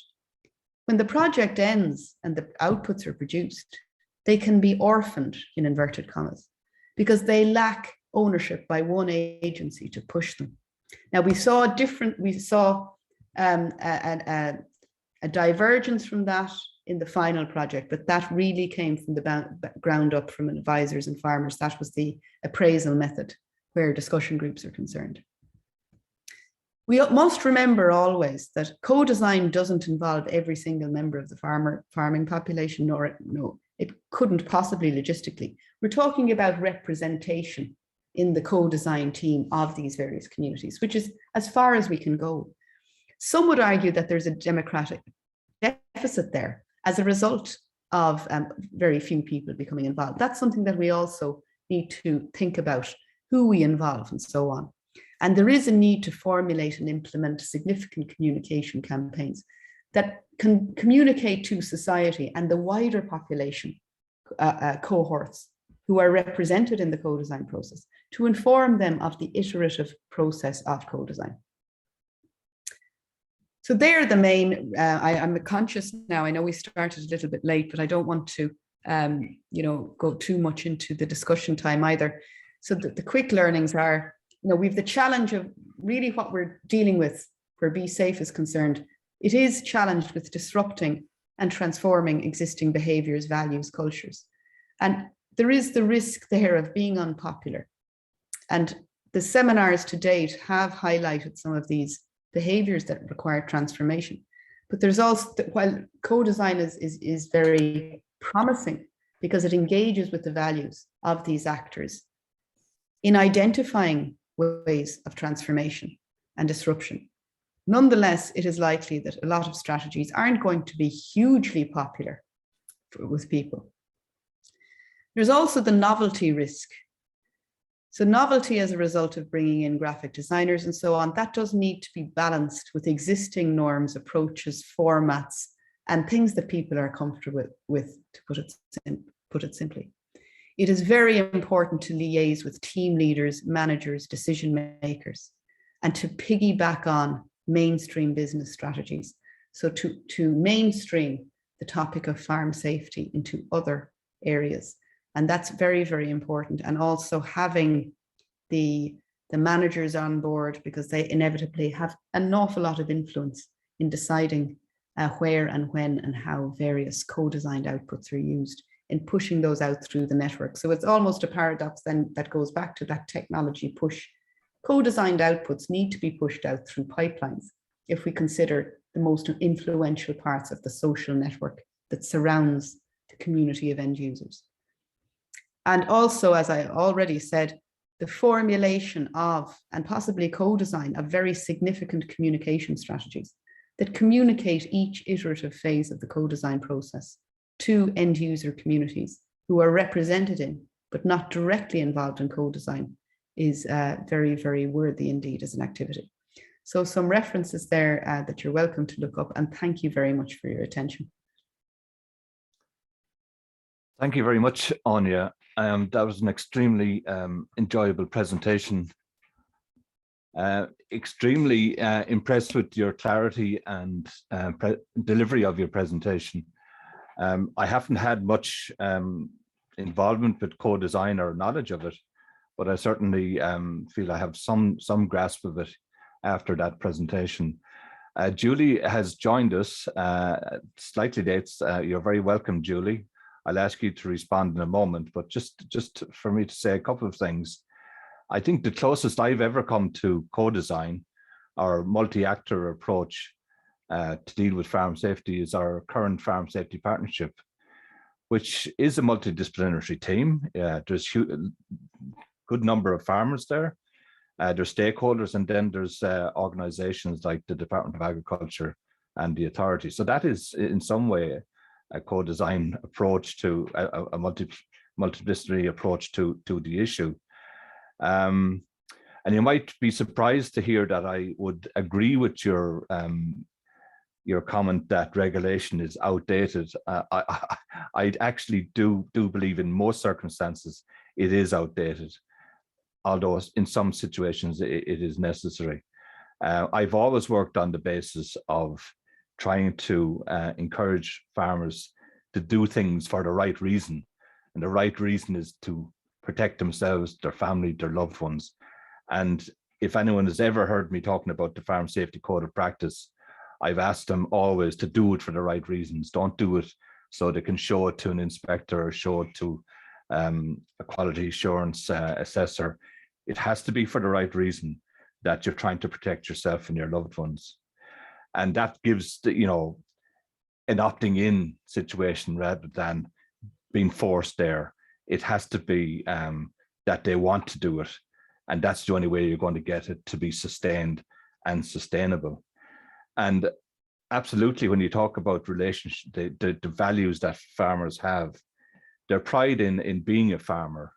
when the project ends and the outputs are produced, they can be orphaned, in inverted commas, because they lack ownership by one agency to push them. Now we saw a divergence from that in the final project, but that really came from the ground up from advisors and farmers. That was the appraisal method where discussion groups are concerned. We must remember always that co-design doesn't involve every single member of the farming population, nor it couldn't possibly logistically. We're talking about representation in the co-design team of these various communities, which is as far as we can go. Some would argue that there's a democratic deficit there as a result of very few people becoming involved. That's something that we also need to think about, who we involve and so on. And there is a need to formulate and implement significant communication campaigns that can communicate to society and the wider population cohorts who are represented in the co-design process, to inform them of the iterative process of co-design. So they're the main, I'm conscious now, I know we started a little bit late, but I don't want to go too much into the discussion time either. So the quick learnings are, we've the challenge of really what we're dealing with where BeSafe is concerned. It is challenged with disrupting and transforming existing behaviors, values, cultures. And there is the risk there of being unpopular. And the seminars to date have highlighted some of these behaviors that require transformation. But there's also, while co-design is very promising because it engages with the values of these actors in identifying ways of transformation and disruption. Nonetheless, it is likely that a lot of strategies aren't going to be hugely popular with people. There's also the novelty risk. So novelty as a result of bringing in graphic designers and so on, that does need to be balanced with existing norms, approaches, formats, and things that people are comfortable with, to put it simply. It is very important to liaise with team leaders, managers, decision makers, and to piggyback on mainstream business strategies. So to mainstream the topic of farm safety into other areas. And that's very, very important. And also having the managers on board, because they inevitably have an awful lot of influence in deciding where and when and how various co-designed outputs are used in pushing those out through the network. So it's almost a paradox then that goes back to that technology push. Co-designed outputs need to be pushed out through pipelines if we consider the most influential parts of the social network that surrounds the community of end users. And also, as I already said, the formulation of and possibly co-design of very significant communication strategies that communicate each iterative phase of the co-design process to end user communities who are represented in, but not directly involved in co-design is very, very worthy indeed as an activity. So some references there that you're welcome to look up, and thank you very much for your attention. Thank you very much, Anya. That was an extremely enjoyable presentation. Extremely impressed with your clarity and delivery of your presentation. I haven't had much involvement with co-design or knowledge of it, but I certainly feel I have some grasp of it after that presentation. Julie has joined us slightly late. You're very welcome, Julie. I'll ask you to respond in a moment, but just for me to say a couple of things. I think the closest I've ever come to co-design or multi-actor approach to deal with farm safety is our current farm safety partnership, which is a multidisciplinary team. There's a good number of farmers there. There's stakeholders, and then there's organizations like the Department of Agriculture and the authority. So that is in some way a co-design approach to a multidisciplinary approach to the issue. And you might be surprised to hear that I would agree with your comment that regulation is outdated. I actually do believe in most circumstances it is outdated, although in some situations it is necessary. I've always worked on the basis of trying to encourage farmers to do things for the right reason. And the right reason is to protect themselves, their family, their loved ones. And if anyone has ever heard me talking about the Farm Safety Code of Practice, I've asked them always to do it for the right reasons. Don't do it so they can show it to an inspector or show it to a quality assurance assessor. It has to be for the right reason, that you're trying to protect yourself and your loved ones. And that gives the, an opting in situation rather than being forced there. It has to be that they want to do it. And that's the only way you're going to get it to be sustained and sustainable. And absolutely, when you talk about relationship, the values that farmers have, their pride in being a farmer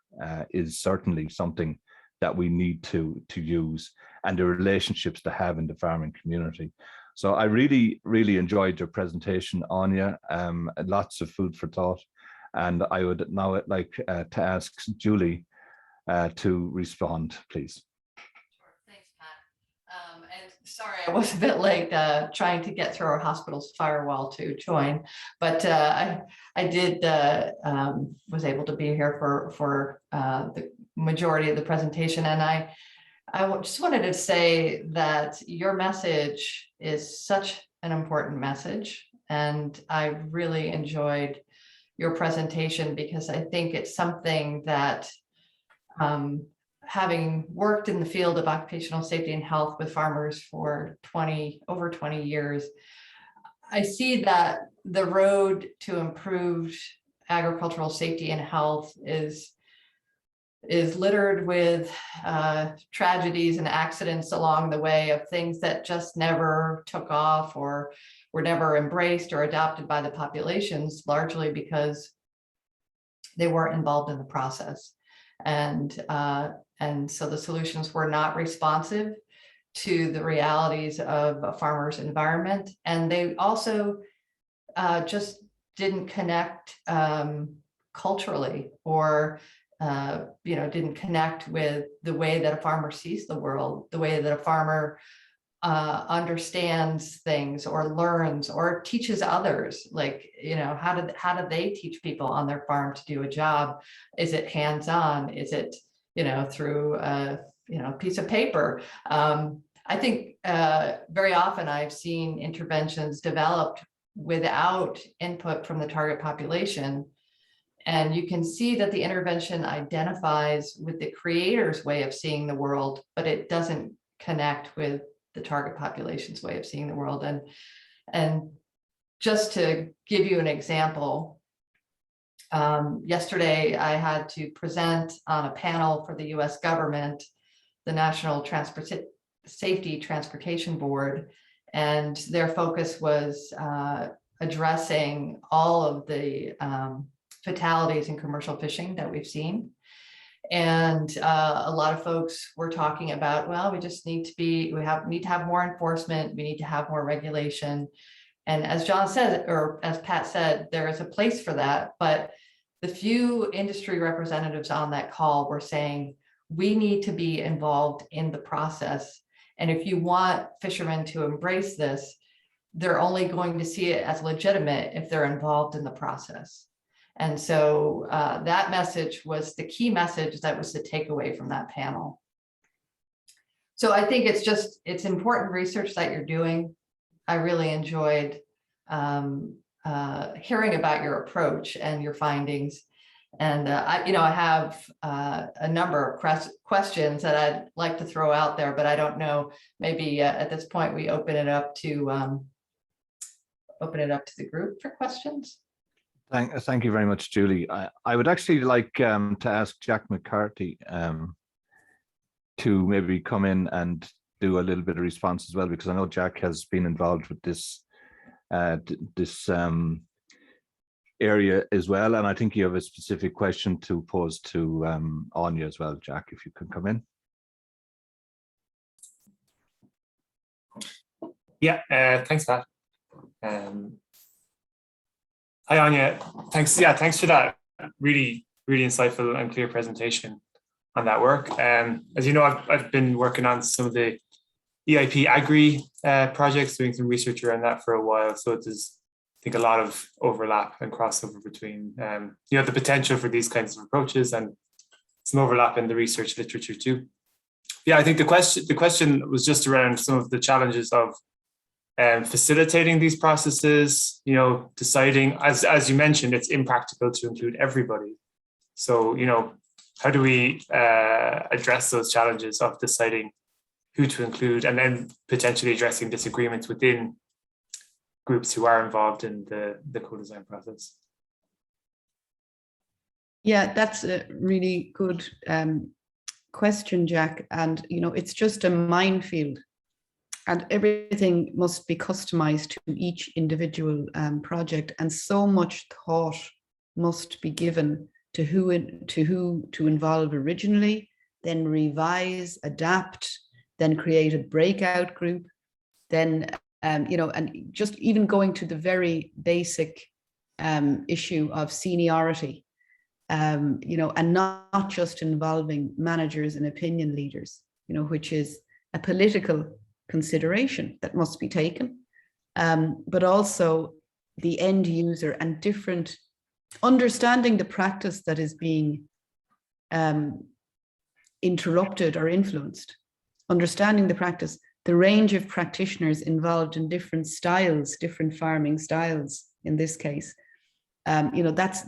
is certainly something that we need to use, and the relationships to have in the farming community. So I really, really enjoyed your presentation, Anya. Lots of food for thought. And I would now like to ask Julie to respond, please. Thanks, Pat. And sorry, I was a bit late trying to get through our hospital's firewall to join, but I did was able to be here for the majority of the presentation. And I just wanted to say that your message is such an important message. And I really enjoyed your presentation because I think it's something that having worked in the field of occupational safety and health with farmers for over 20 years, I see that the road to improved agricultural safety and health is littered with tragedies and accidents along the way of things that just never took off or were never embraced or adopted by the populations, largely because they weren't involved in the process. And so the solutions were not responsive to the realities of a farmer's environment. And they also just didn't connect culturally, or didn't connect with the way that a farmer sees the world, the way that a farmer understands things or learns or teaches others. Like, how do they teach people on their farm to do a job? Is it hands-on? Is it, through a piece of paper? I think very often I've seen interventions developed without input from the target population. And you can see that the intervention identifies with the creator's way of seeing the world, but it doesn't connect with the target population's way of seeing the world. And just to give you an example, yesterday I had to present on a panel for the US government, the National Safety Transportation Board, and their focus was addressing all of the fatalities in commercial fishing that we've seen. And a lot of folks were talking about, well, we just need to have more enforcement. We need to have more regulation. And as John said, or as Pat said, there is a place for that. But the few industry representatives on that call were saying, we need to be involved in the process. And if you want fishermen to embrace this, they're only going to see it as legitimate if they're involved in the process. And so that message was the key message that was the takeaway from that panel. So I think it's important research that you're doing. I really enjoyed hearing about your approach and your findings. And I have a number of questions that I'd like to throw out there, but I don't know, maybe at this point we open it up to the group for questions. Thank you very much, Julie. I would actually like to ask Jack McCarthy to maybe come in and do a little bit of response as well, because I know Jack has been involved with this area as well, and I think you have a specific question to pose to Anya as well. Jack, if you could come in. Yeah, thanks, Pat. Hi, Anya. Thanks. Yeah, thanks for that really, really insightful and clear presentation on that work. As you know, I've been working on some of the EIP Agri projects, doing some research around that for a while. So there's, I think, a lot of overlap and crossover between, the potential for these kinds of approaches, and some overlap in the research literature too. Yeah, I think the question was just around some of the challenges of facilitating these processes, deciding, as you mentioned, it's impractical to include everybody. So, how do we address those challenges of deciding who to include and then potentially addressing disagreements within groups who are involved in the co-design process? Yeah, that's a really good question, Jack. And, it's just a minefield. And everything must be customized to each individual project. And so much thought must be given to who to involve originally, then revise, adapt, then create a breakout group, then, and just even going to the very basic issue of seniority, and not just involving managers and opinion leaders, which is a political consideration that must be taken, but also the end user and different understanding the practice that is being interrupted or influenced, understanding the practice, the range of practitioners involved in different styles, different farming styles in this case. That's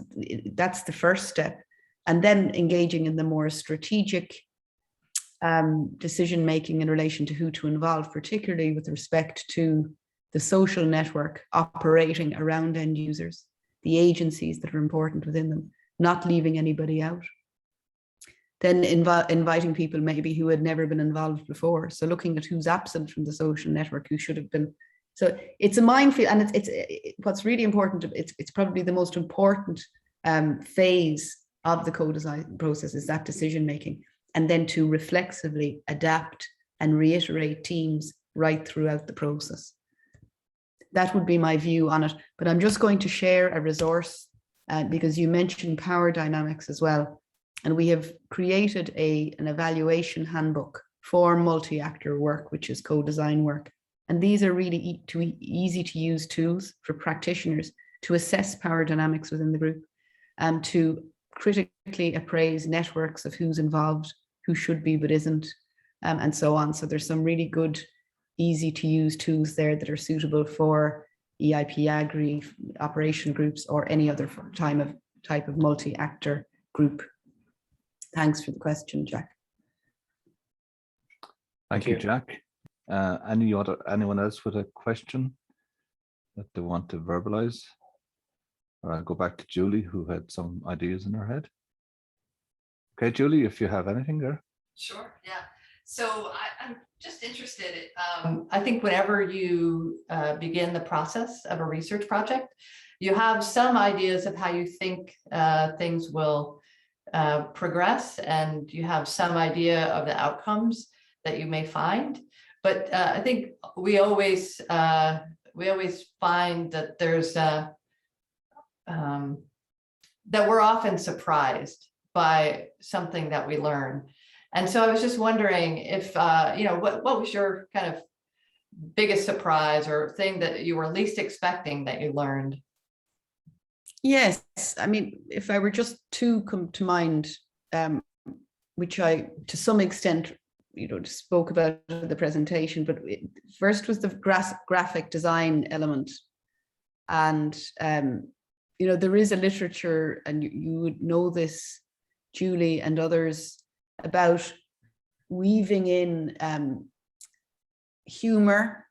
the first step. And then engaging in the more strategic decision-making in relation to who to involve, particularly with respect to the social network operating around end users, the agencies that are important within them, not leaving anybody out. Then inviting people maybe who had never been involved before. So looking at who's absent from the social network, who should have been. So it's a minefield, and it's what's really important. It's probably the most important phase of the co-design process is that decision making, and then to reflexively adapt and reiterate teams right throughout the process. That would be my view on it. But I'm just going to share a resource because you mentioned power dynamics as well. And we have created an evaluation handbook for multi-actor work, which is co-design work. And these are really easy to use tools for practitioners to assess power dynamics within the group and to critically appraise networks of who's involved, who should be but isn't, and so on. So there's some really good, easy to use tools there that are suitable for EIP Agri, operation groups, or any other type of multi-actor group. Thanks for the question, Jack. Thank you, Jack. Anyone else with a question that they want to verbalize? Or I'll go back to Julie, who had some ideas in her head. Okay, Julie, if you have anything there. Sure, yeah. So I'm just interested, I think whenever you begin the process of a research project, you have some ideas of how you think things will progress, and you have some idea of the outcomes that you may find. But I think we always find that there's that we're often surprised by something that we learn. And so I was just wondering if what was your kind of biggest surprise or thing that you were least expecting that you learned? Yes, I mean, if I were just to come to mind, which I, to some extent, spoke about in the presentation, but first was the graphic design element. And, there is a literature, and you would know this, Julie and others, about weaving in humor,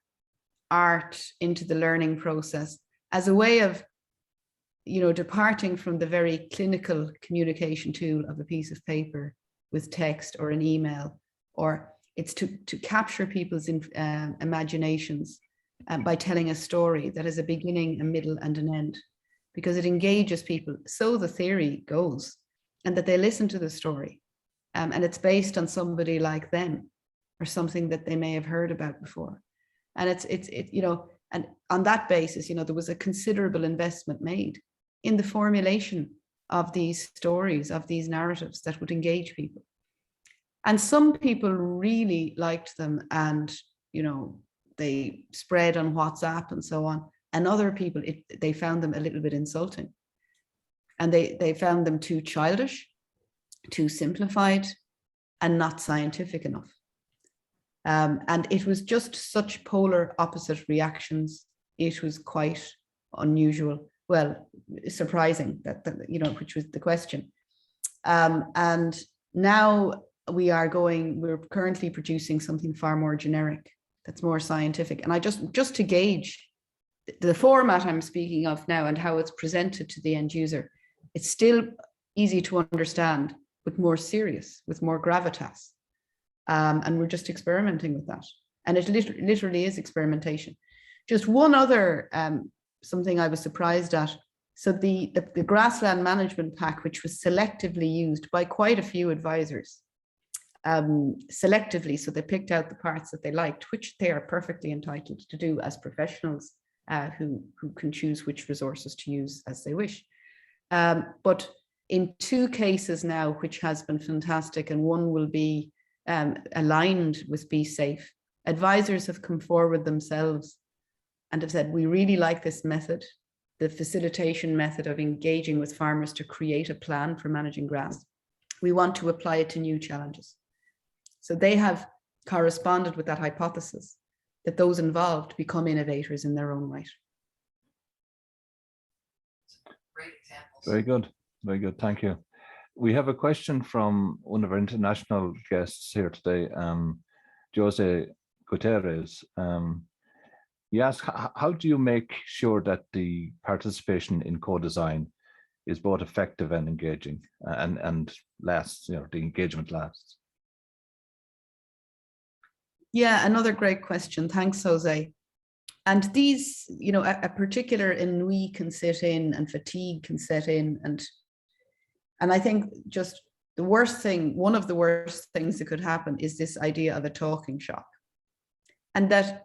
art into the learning process as a way of departing from the very clinical communication tool of a piece of paper with text or an email, or it's to capture people's imaginations by telling a story that has a beginning, a middle, and an end, because it engages people. So the theory goes, and that they listen to the story, and it's based on somebody like them or something that they may have heard about before, and it's and on that basis, there was a considerable investment made in the formulation of these stories, of these narratives that would engage people. And some people really liked them, and they spread on WhatsApp and so on. And other people, they found them a little bit insulting, and they found them too childish, too simplified, and not scientific enough. And it was just such polar opposite reactions. It was quite unusual, well, surprising that which was the question. And now we're currently producing something far more generic, that's more scientific. And I just to gauge the format I'm speaking of now and how it's presented to the end user, it's still easy to understand, but more serious, with more gravitas. And we're just experimenting with that. And it literally is experimentation. Just one other something I was surprised at. So the Grassland management pack, which was selectively used by quite a few advisors, selectively, so they picked out the parts that they liked, which they are perfectly entitled to do as professionals who can choose which resources to use as they wish. But in 2 cases now, which has been fantastic, and one will be aligned with BeSafe, advisors have come forward themselves and have said, we really like this method, the facilitation method of engaging with farmers to create a plan for managing grass. We want to apply it to new challenges. So they have corresponded with that hypothesis that those involved become innovators in their own right. Great examples. Very good. Very good. Thank you. We have a question from one of our international guests here today, Jose Guterres. He asked, how do you make sure that the participation in co-design is both effective and engaging and lasts, the engagement lasts? Yeah, another great question. Thanks, Jose. And these, a particular ennui can sit in and fatigue can set in. And I think just the worst thing, one of the worst things that could happen is this idea of a talking shop. And that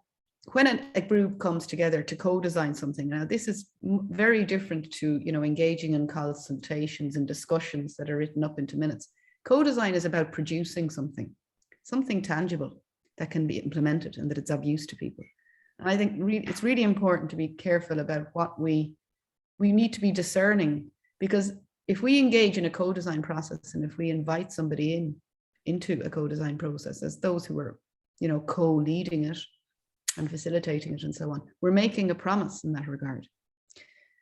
when a group comes together to co-design something, now this is very different to, engaging in consultations and discussions that are written up into minutes. Co-design is about producing something tangible that can be implemented and that it's of use to people. And I think it's really important to be careful about what we need to be discerning, because if we engage in a co-design process and if we invite somebody into a co-design process as those who are, co-leading it and facilitating it and so on, we're making a promise in that regard.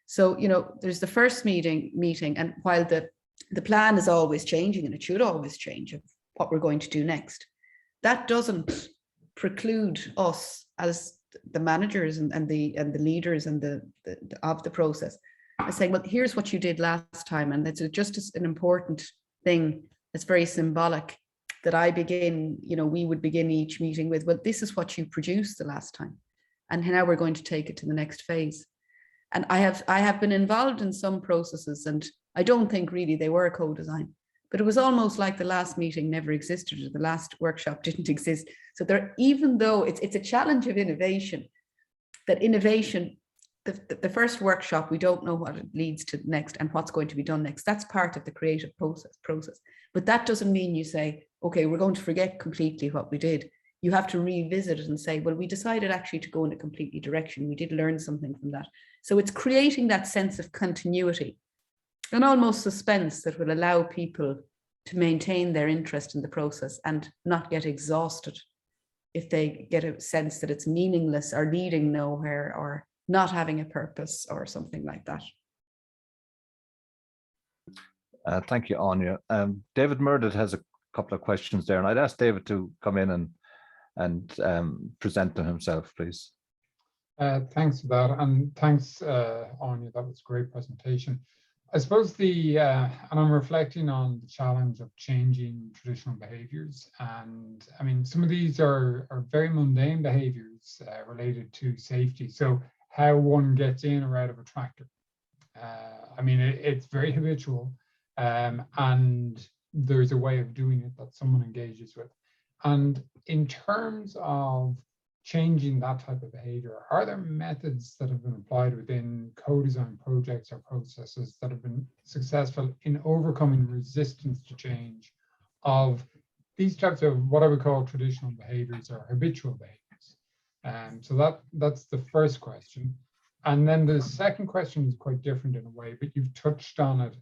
So, there's the first meeting, and while the plan is always changing, and it should always change of what we're going to do next, that doesn't preclude us as the managers and the leaders and of the process as saying, well, here's what you did last time. And it's just an important thing that's very symbolic that I begin, we would begin each meeting with, well, this is what you produced the last time. And now we're going to take it to the next phase. And I have been involved in some processes, and I don't think really they were co-design, but it was almost like the last meeting never existed, or the last workshop didn't exist. So even though it's a challenge of innovation, that innovation, the first workshop, we don't know what it leads to next and what's going to be done next. That's part of the creative process. But that doesn't mean you say, okay, we're going to forget completely what we did. You have to revisit it and say, well, we decided actually to go in a completely direction. We did learn something from that. So it's creating that sense of continuity and almost suspense that will allow people to maintain their interest in the process and not get exhausted if they get a sense that it's meaningless or leading nowhere or not having a purpose or something like that. Thank you, Anya. David Murdoch has a couple of questions there, and I'd ask David to come in and present them himself, please. Thanks for that, and thanks, Anya. That was a great presentation. I suppose and I'm reflecting on the challenge of changing traditional behaviors. And I mean, some of these are very mundane behaviors related to safety. So how one gets in or out of a tractor. I mean, it's very habitual, and there's a way of doing it that someone engages with. And in terms of changing that type of behavior, are there methods that have been applied within co-design projects or processes that have been successful in overcoming resistance to change of these types of what I would call traditional behaviors or habitual behaviors? So that's the first question. And then the second question is quite different in a way, but you've touched on it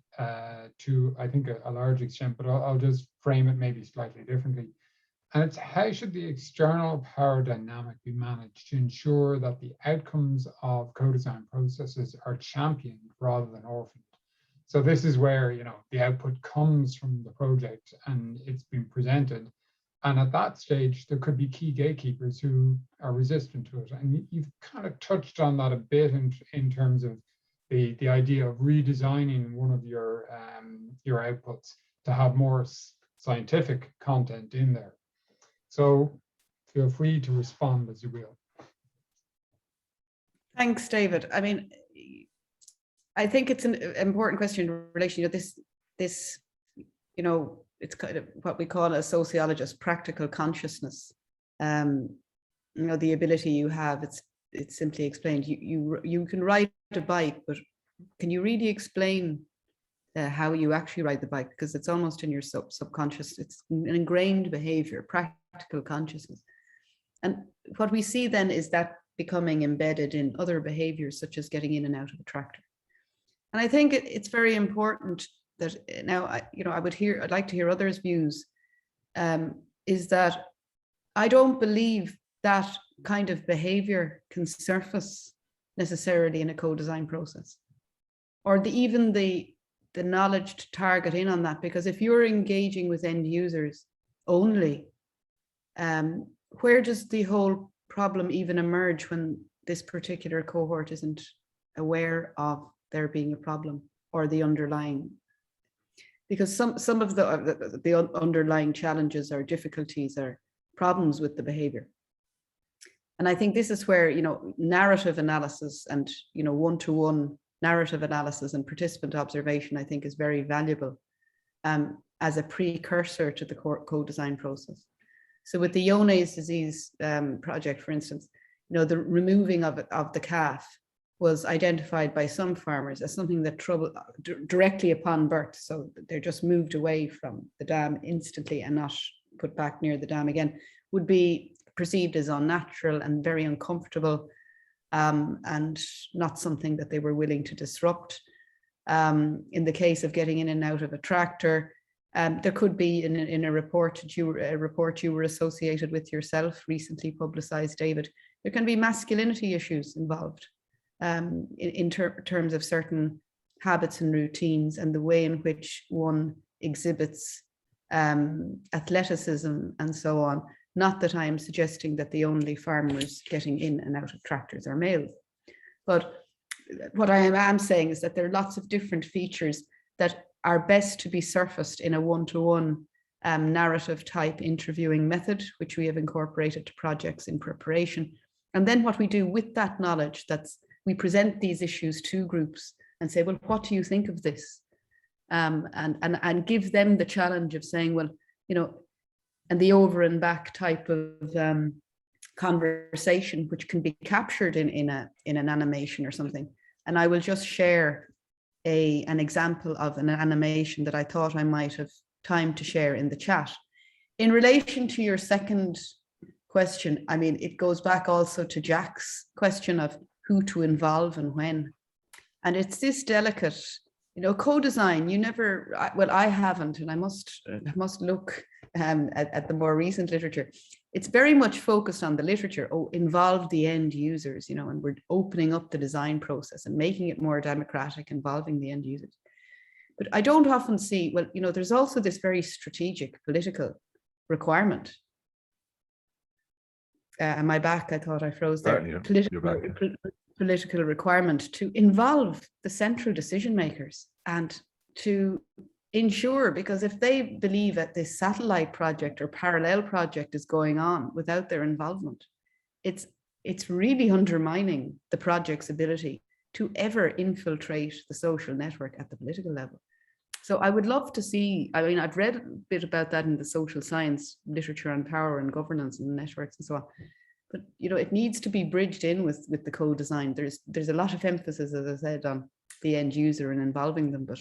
to, I think, a large extent, but I'll just frame it maybe slightly differently. And it's how should the external power dynamic be managed to ensure that the outcomes of co-design processes are championed rather than orphaned. So this is where, you know, the output comes from the project and it's been presented. And at that stage, there could be key gatekeepers who are resistant to it. And you've kind of touched on that a bit in terms of the idea of redesigning one of your outputs to have more scientific content in there. So feel free to respond as you will. Thanks, David. I mean, I think it's an important question in relation to this, you know, it's kind of what we call a sociologist practical consciousness. You know, the ability you have, it's simply explained. You can ride a bike, but can you really explain how you actually ride the bike? Because it's almost in your subconscious. It's an ingrained behavior, practical consciousness. And what we see then is that becoming embedded in other behaviors, such as getting in and out of a tractor. And I think it's very important that now, I'd like to hear others' views, is that I don't believe that kind of behavior can surface necessarily in a co-design process, or even the knowledge to target in on that, because if you're engaging with end users only, where does the whole problem even emerge when this particular cohort isn't aware of there being a problem or the underlying? Because some of the underlying challenges or difficulties or problems with the behavior. And I think this is where, you know, narrative analysis and, you know, one-to-one narrative analysis and participant observation, I think, is very valuable as a precursor to the co-design process. So with the Johne's disease project, for instance, you know, the removing of the calf was identified by some farmers as something that troubled directly upon birth. So they're just moved away from the dam instantly and not put back near the dam again, would be perceived as unnatural and very uncomfortable, and not something that they were willing to disrupt. In the case of getting in and out of a tractor, there could be in a report you were associated with yourself, recently publicized, David, there can be masculinity issues involved in terms of certain habits and routines and the way in which one exhibits athleticism and so on. Not that I am suggesting that the only farmers getting in and out of tractors are males, but what I am saying is that there are lots of different features that are best to be surfaced in a one-to-one narrative type interviewing method, which we have incorporated to projects in preparation. And then what we do with that knowledge, we present these issues to groups and say, well, what do you think of this? And give them the challenge of saying, well, you know, and the over and back type of conversation, which can be captured in an animation or something. And I will just share an example of an animation that I thought I might have time to share in the chat. In relation to your second question, I mean, it goes back also to Jack's question of who to involve and when. And it's this delicate, you know, co-design, you never, well, I haven't, and I must look at the more recent literature. It's very much focused on the literature, involve the end users, you know, and we're opening up the design process and making it more democratic, involving the end users. But I don't often see, well, you know, there's also this very strategic political requirement. Am I back? I thought I froze there. Political requirement to involve the central decision makers and to ensure, because if they believe that this satellite project or parallel project is going on without their involvement, it's really undermining the project's ability to ever infiltrate the social network at the political level. So I would love to see, I mean, I've read a bit about that in the social science literature on power and governance and networks and so on. But, you know, it needs to be bridged in with the co-design. There's a lot of emphasis, as I said, on the end user and involving them. But,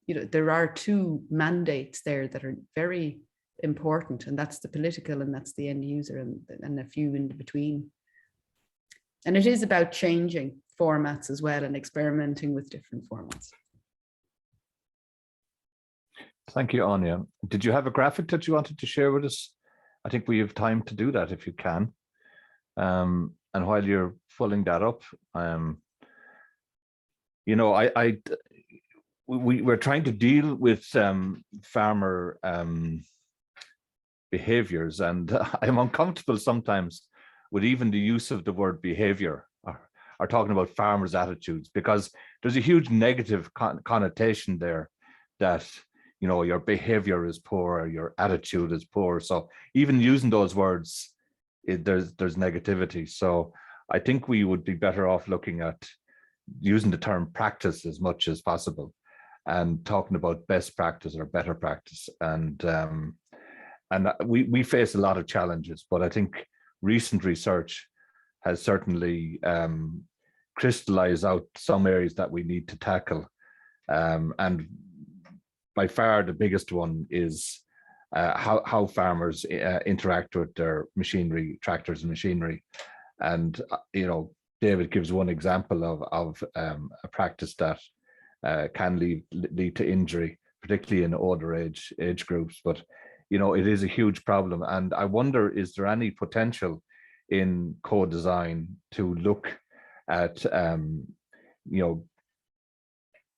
you know, there are two mandates there that are very important, and that's the political and that's the end user, and a few in between. And it is about changing formats as well and experimenting with different formats. Thank you, Anya. Did you have a graphic that you wanted to share with us I think we have time to do that if you can. And while you're pulling that up, you know, we're trying to deal with farmer behaviors, and I'm uncomfortable sometimes with even the use of the word behavior or talking about farmers' attitudes, because there's a huge negative connotation there that, you know, your behavior is poor, or your attitude is poor. So even using those words, there's negativity. So I think we would be better off looking at using the term practice as much as possible and talking about best practice or better practice. And we face a lot of challenges, but I think recent research has certainly crystallized out some areas that we need to tackle. And by far the biggest one is how farmers interact with their machinery, tractors and machinery. And, you know, David gives one example of a practice that can lead to injury, particularly in older age groups. But, you know, it is a huge problem. And I wonder, is there any potential in co-design to look at, you know,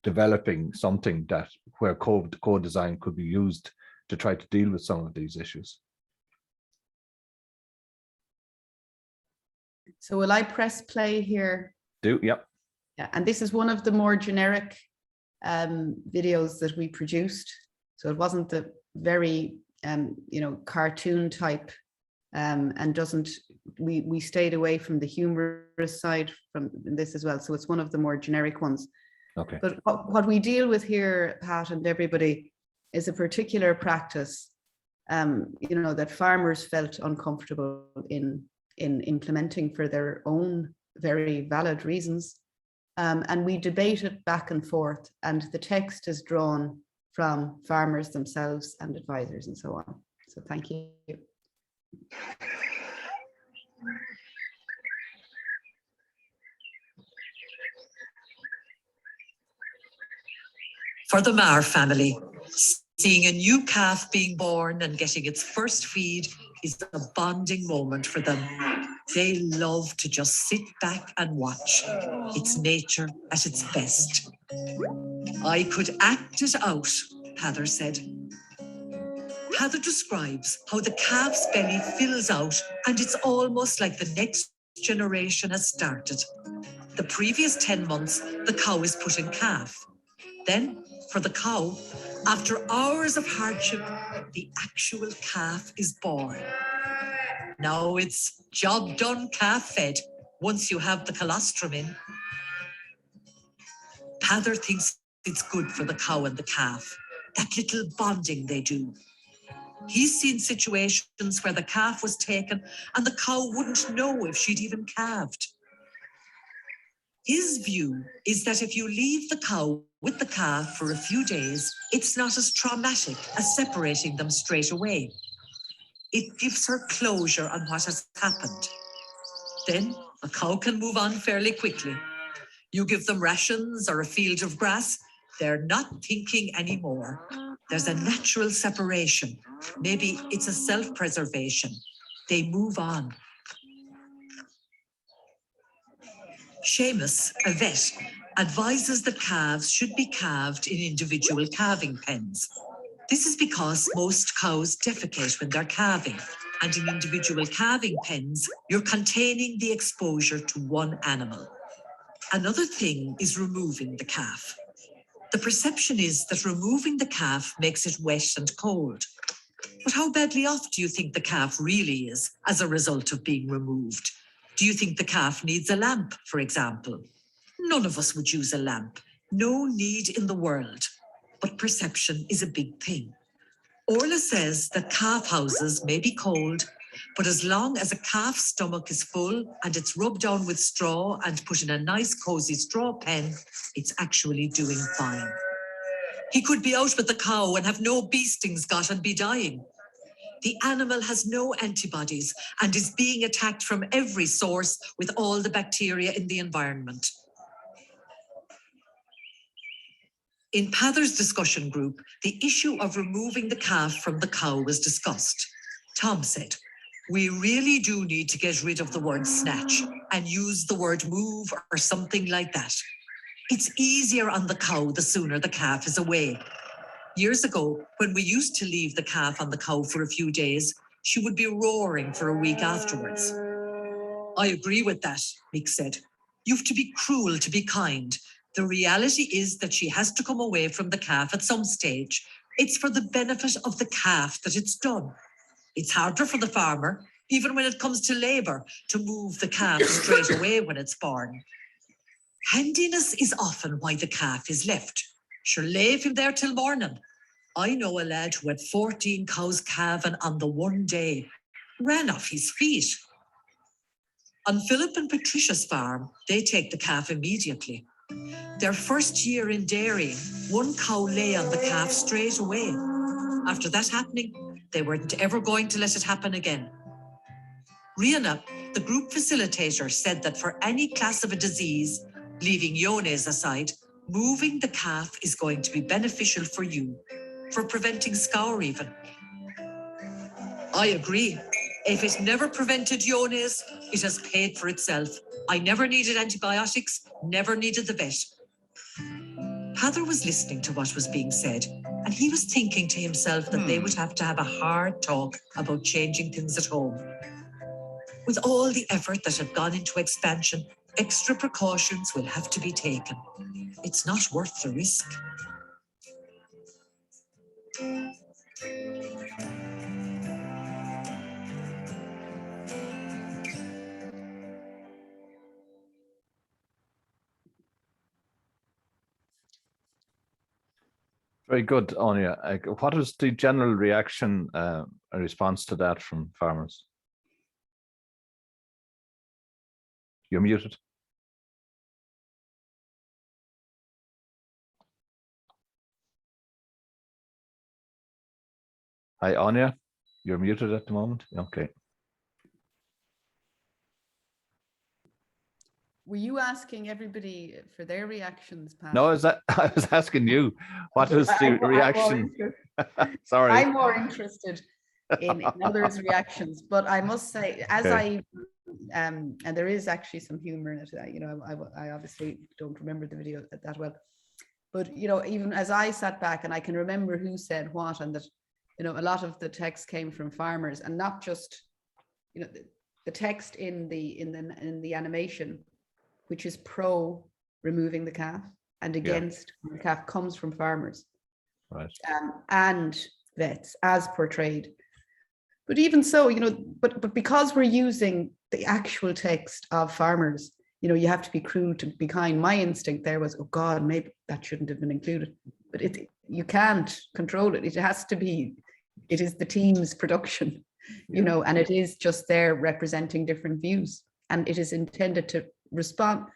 developing something that where co-design could be used to try to deal with some of these issues? So will I press play here? Do, yep. Yeah, and this is one of the more generic videos that we produced. So it wasn't the very, you know, cartoon type, and doesn't, we stayed away from the humorous side from this as well. So it's one of the more generic ones. Okay. But what we deal with here, Pat and everybody, is a particular practice, you know, that farmers felt uncomfortable in implementing for their own very valid reasons. And we debated back and forth, and the text is drawn from farmers themselves and advisors and so on. So thank you. For the Marr family, seeing a new calf being born and getting its first feed is a bonding moment for them. They love to just sit back and watch. It's nature at its best. I could act it out, Heather said. Heather describes how the calf's belly fills out and it's almost like the next generation has started. The previous 10 months, the cow is put in calf. Then, for the cow, after hours of hardship, the actual calf is born. Now it's job done, calf fed, once you have the colostrum in. Heather thinks it's good for the cow and the calf, that little bonding they do. He's seen situations where the calf was taken and the cow wouldn't know if she'd even calved. His view is that if you leave the cow with the calf for a few days, it's not as traumatic as separating them straight away. It gives her closure on what has happened. Then a cow can move on fairly quickly. You give them rations or a field of grass, they're not thinking anymore. There's a natural separation. Maybe it's a self-preservation. They move on. Seamus, a vet, advises that calves should be calved in individual calving pens. This is because most cows defecate when they're calving, and in individual calving pens, you're containing the exposure to one animal. Another thing is removing the calf. The perception is that removing the calf makes it wet and cold. But how badly off do you think the calf really is as a result of being removed? Do you think the calf needs a lamp, for example? None of us would use a lamp. No need in the world. But perception is a big thing. Orla says that calf houses may be cold, but as long as a calf's stomach is full and it's rubbed down with straw and put in a nice cozy straw pen, it's actually doing fine. He could be out with the cow and have no bee stings got and be dying. The animal has no antibodies and is being attacked from every source with all the bacteria in the environment. In Pather's discussion group, the issue of removing the calf from the cow was discussed. Tom said, we really do need to get rid of the word snatch and use the word move or something like that. It's easier on the cow the sooner the calf is away. Years ago, when we used to leave the calf on the cow for a few days, she would be roaring for a week afterwards. I agree with that, Mick said. You've to be cruel to be kind. The reality is that she has to come away from the calf at some stage. It's for the benefit of the calf that it's done. It's harder for the farmer, even when it comes to labour, to move the calf straight away when it's born. Handiness is often why the calf is left. Sure, leave him there till morning. I know a lad who had 14 cows calving on the one day. Ran off his feet. On Philip and Patricia's farm, they take the calf immediately. Their first year in dairying, one cow lay on the calf straight away. After that happening, they weren't ever going to let it happen again. Rihanna, the group facilitator, said that for any class of a disease, leaving Iones aside, moving the calf is going to be beneficial for you, for preventing scour even. I agree. If it never prevented Iones, it has paid for itself. I never needed antibiotics, never needed the vet. Pather was listening to what was being said, and he was thinking to himself that they would have to have a hard talk about changing things at home. With all the effort that had gone into expansion, extra precautions will have to be taken. It's not worth the risk. Very good, Anya. What was the general reaction, a response to that from farmers? You're muted. Hi, Anya. You're muted at the moment. Okay. Were you asking everybody for their reactions, Pat? No, I was asking you. What was the reaction? Sorry. I'm more interested in others' reactions, but I must say, as Okay. and there is actually some humor in it. You know, I obviously don't remember the video that well, but you know, even as I sat back and I can remember who said what, and that, you know, a lot of the text came from farmers, and not just, you know, the text in the animation, which is pro removing the calf and against the calf, comes from farmers, Right. and vets as portrayed. But even so, you know, but because we're using the actual text of farmers, you know, you have to be cruel to be kind. My instinct there was, oh God, maybe that shouldn't have been included. But you can't control it. It has to be, it is the team's production, you know, and it is just there representing different views. And it is intended to respond,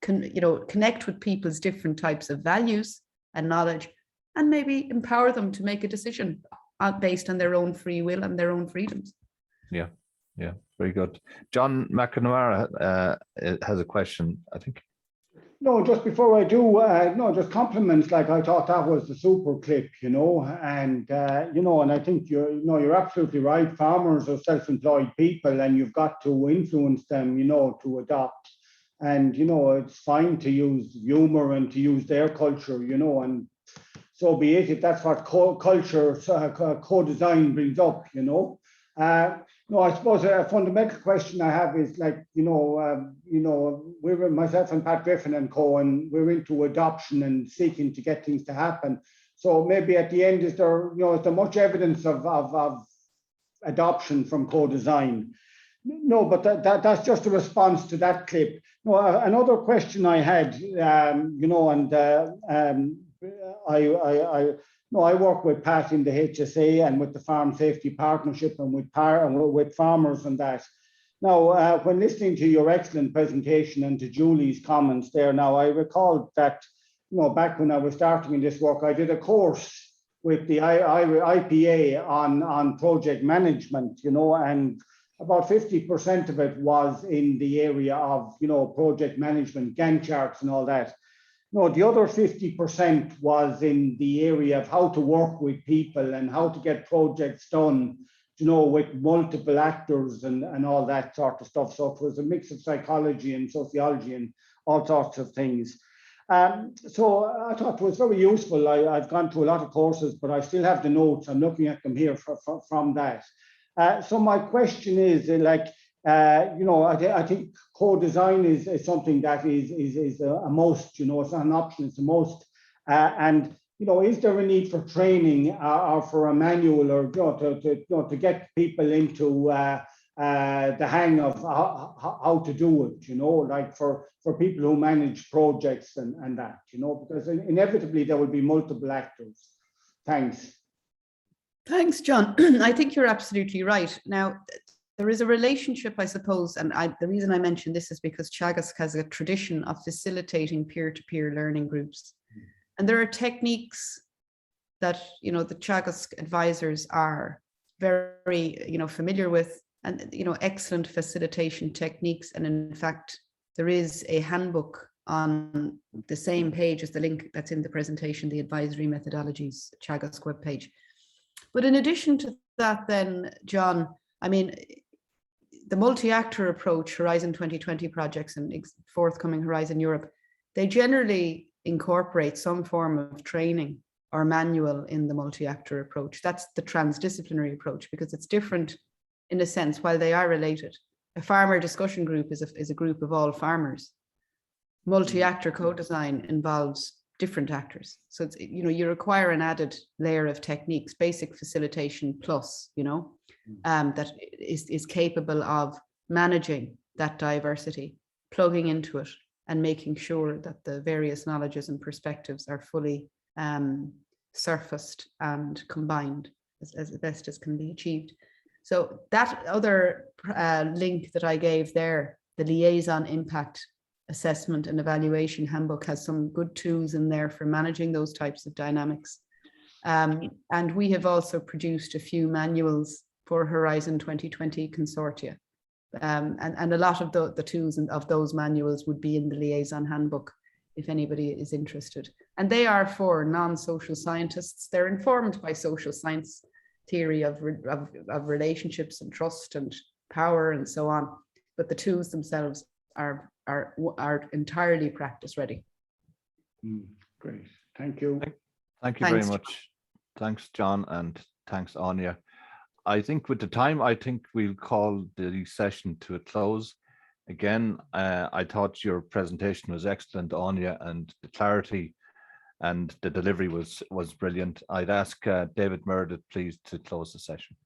you know, connect with people's different types of values and knowledge, and maybe empower them to make a decision based on their own free will and their own freedoms. Yeah, very good. John McNamara has a question, I think. No, just before I do, no, just compliments. Like, I thought that was the super clip, you know, and you know, and I think you're absolutely right. Farmers are self-employed people, and you've got to influence them, you know, to adopt. And you know, it's fine to use humor and to use their culture, you know, and so be it if that's what culture co-design brings up, you know. No, I suppose a fundamental question I have is, like, you know, we're myself and Pat Griffin and co, and we're into adoption and seeking to get things to happen. So maybe at the end, is there much evidence of adoption from co-design? No, but that's just a response to that clip. No, another question I had, you know, and I work with Pat in the HSA and with the Farm Safety Partnership and with farmers and that. Now, when listening to your excellent presentation and to Julie's comments there, now I recall that, you know, back when I was starting in this work, I did a course with the IPA on project management, you know, and about 50% of it was in the area of, you know, project management, Gantt charts and all that. No, the other 50% was in the area of how to work with people and how to get projects done you know, with multiple actors and all that sort of stuff. So it was a mix of psychology and sociology and all sorts of things. So I thought it was very useful. I've gone through a lot of courses, but I still have the notes. I'm looking at them here from that. So my question is, like, you know, I think co-design is something that is a must. You know, it's not an option; it's a must. And you know, is there a need for training or for a manual, or you know, to get people into the hang of how to do it? You know, like for people who manage projects and that. You know, because inevitably there will be multiple actors. Thanks. Thanks, John. I think you're absolutely right. Now, there is a relationship, I suppose, and the reason I mention this is because Teagasc has a tradition of facilitating peer-to-peer learning groups. And there are techniques that, you know, the Teagasc advisors are very, you know, familiar with, and, you know, excellent facilitation techniques. And in fact, there is a handbook on the same page as the link that's in the presentation, the advisory methodologies Teagasc webpage. But in addition to that, then, John, I mean, the multi-actor approach, Horizon 2020 projects and forthcoming Horizon Europe, they generally incorporate some form of training or manual in the multi-actor approach. That's the transdisciplinary approach, because it's different in a sense, while they are related. A farmer discussion group is a group of all farmers. Multi-actor co-design involves different actors. So it's, you know, you require an added layer of techniques, basic facilitation plus, you know, that is capable of managing that diversity, plugging into it, and making sure that the various knowledges and perspectives are fully surfaced and combined as best as can be achieved. So that other link that I gave there, the liaison impact assessment and evaluation handbook, has some good tools in there for managing those types of dynamics. And we have also produced a few manuals for Horizon 2020 consortia. And a lot of the tools of those manuals would be in the liaison handbook if anybody is interested. And they are for non-social scientists. They're informed by social science theory of relationships and trust and power and so on. But the tools themselves are entirely practice ready. Great, thank you. Thank you very much. Thanks, John, and thanks, Anya. I think with the time, I think we'll call the session to a close. Again, I thought your presentation was excellent, Anya, and the clarity and the delivery was brilliant. I'd ask David Meredith, please, to close the session.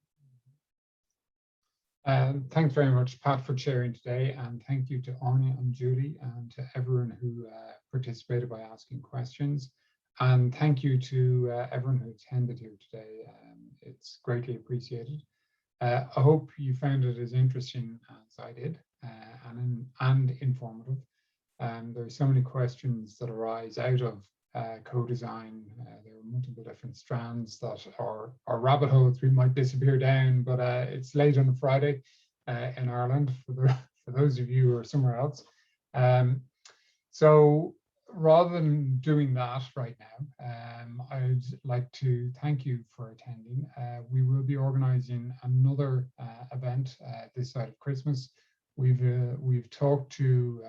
Thanks very much, Pat, for chairing today, and thank you to Anya and Julie and to everyone who participated by asking questions. And thank you to everyone who attended here today. It's greatly appreciated. I hope you found it as interesting as I did and informative. There are so many questions that arise out of co-design. There are multiple different strands that are rabbit holes we might disappear down, but it's late on a Friday in Ireland for those of you who are somewhere else. So rather than doing that right now, I'd like to thank you for attending. We will be organizing another event this side of Christmas. We've talked to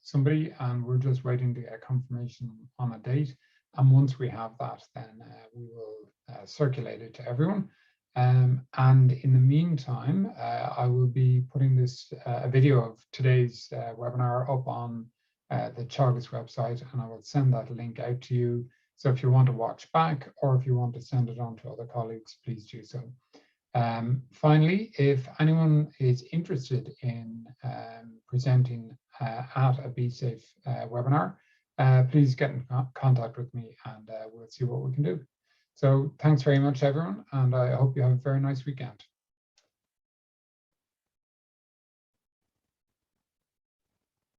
somebody and we're just waiting to get confirmation on a date. And once we have that, then we will circulate it to everyone. And in the meantime, I will be putting a video of today's webinar up on the Teagasc website, and I will send that link out to you. So if you want to watch back or if you want to send it on to other colleagues, please do so. Finally, if anyone is interested in presenting at a BeSafe webinar, please get in contact with me and we'll see what we can do. So thanks very much, everyone, and I hope you have a very nice weekend.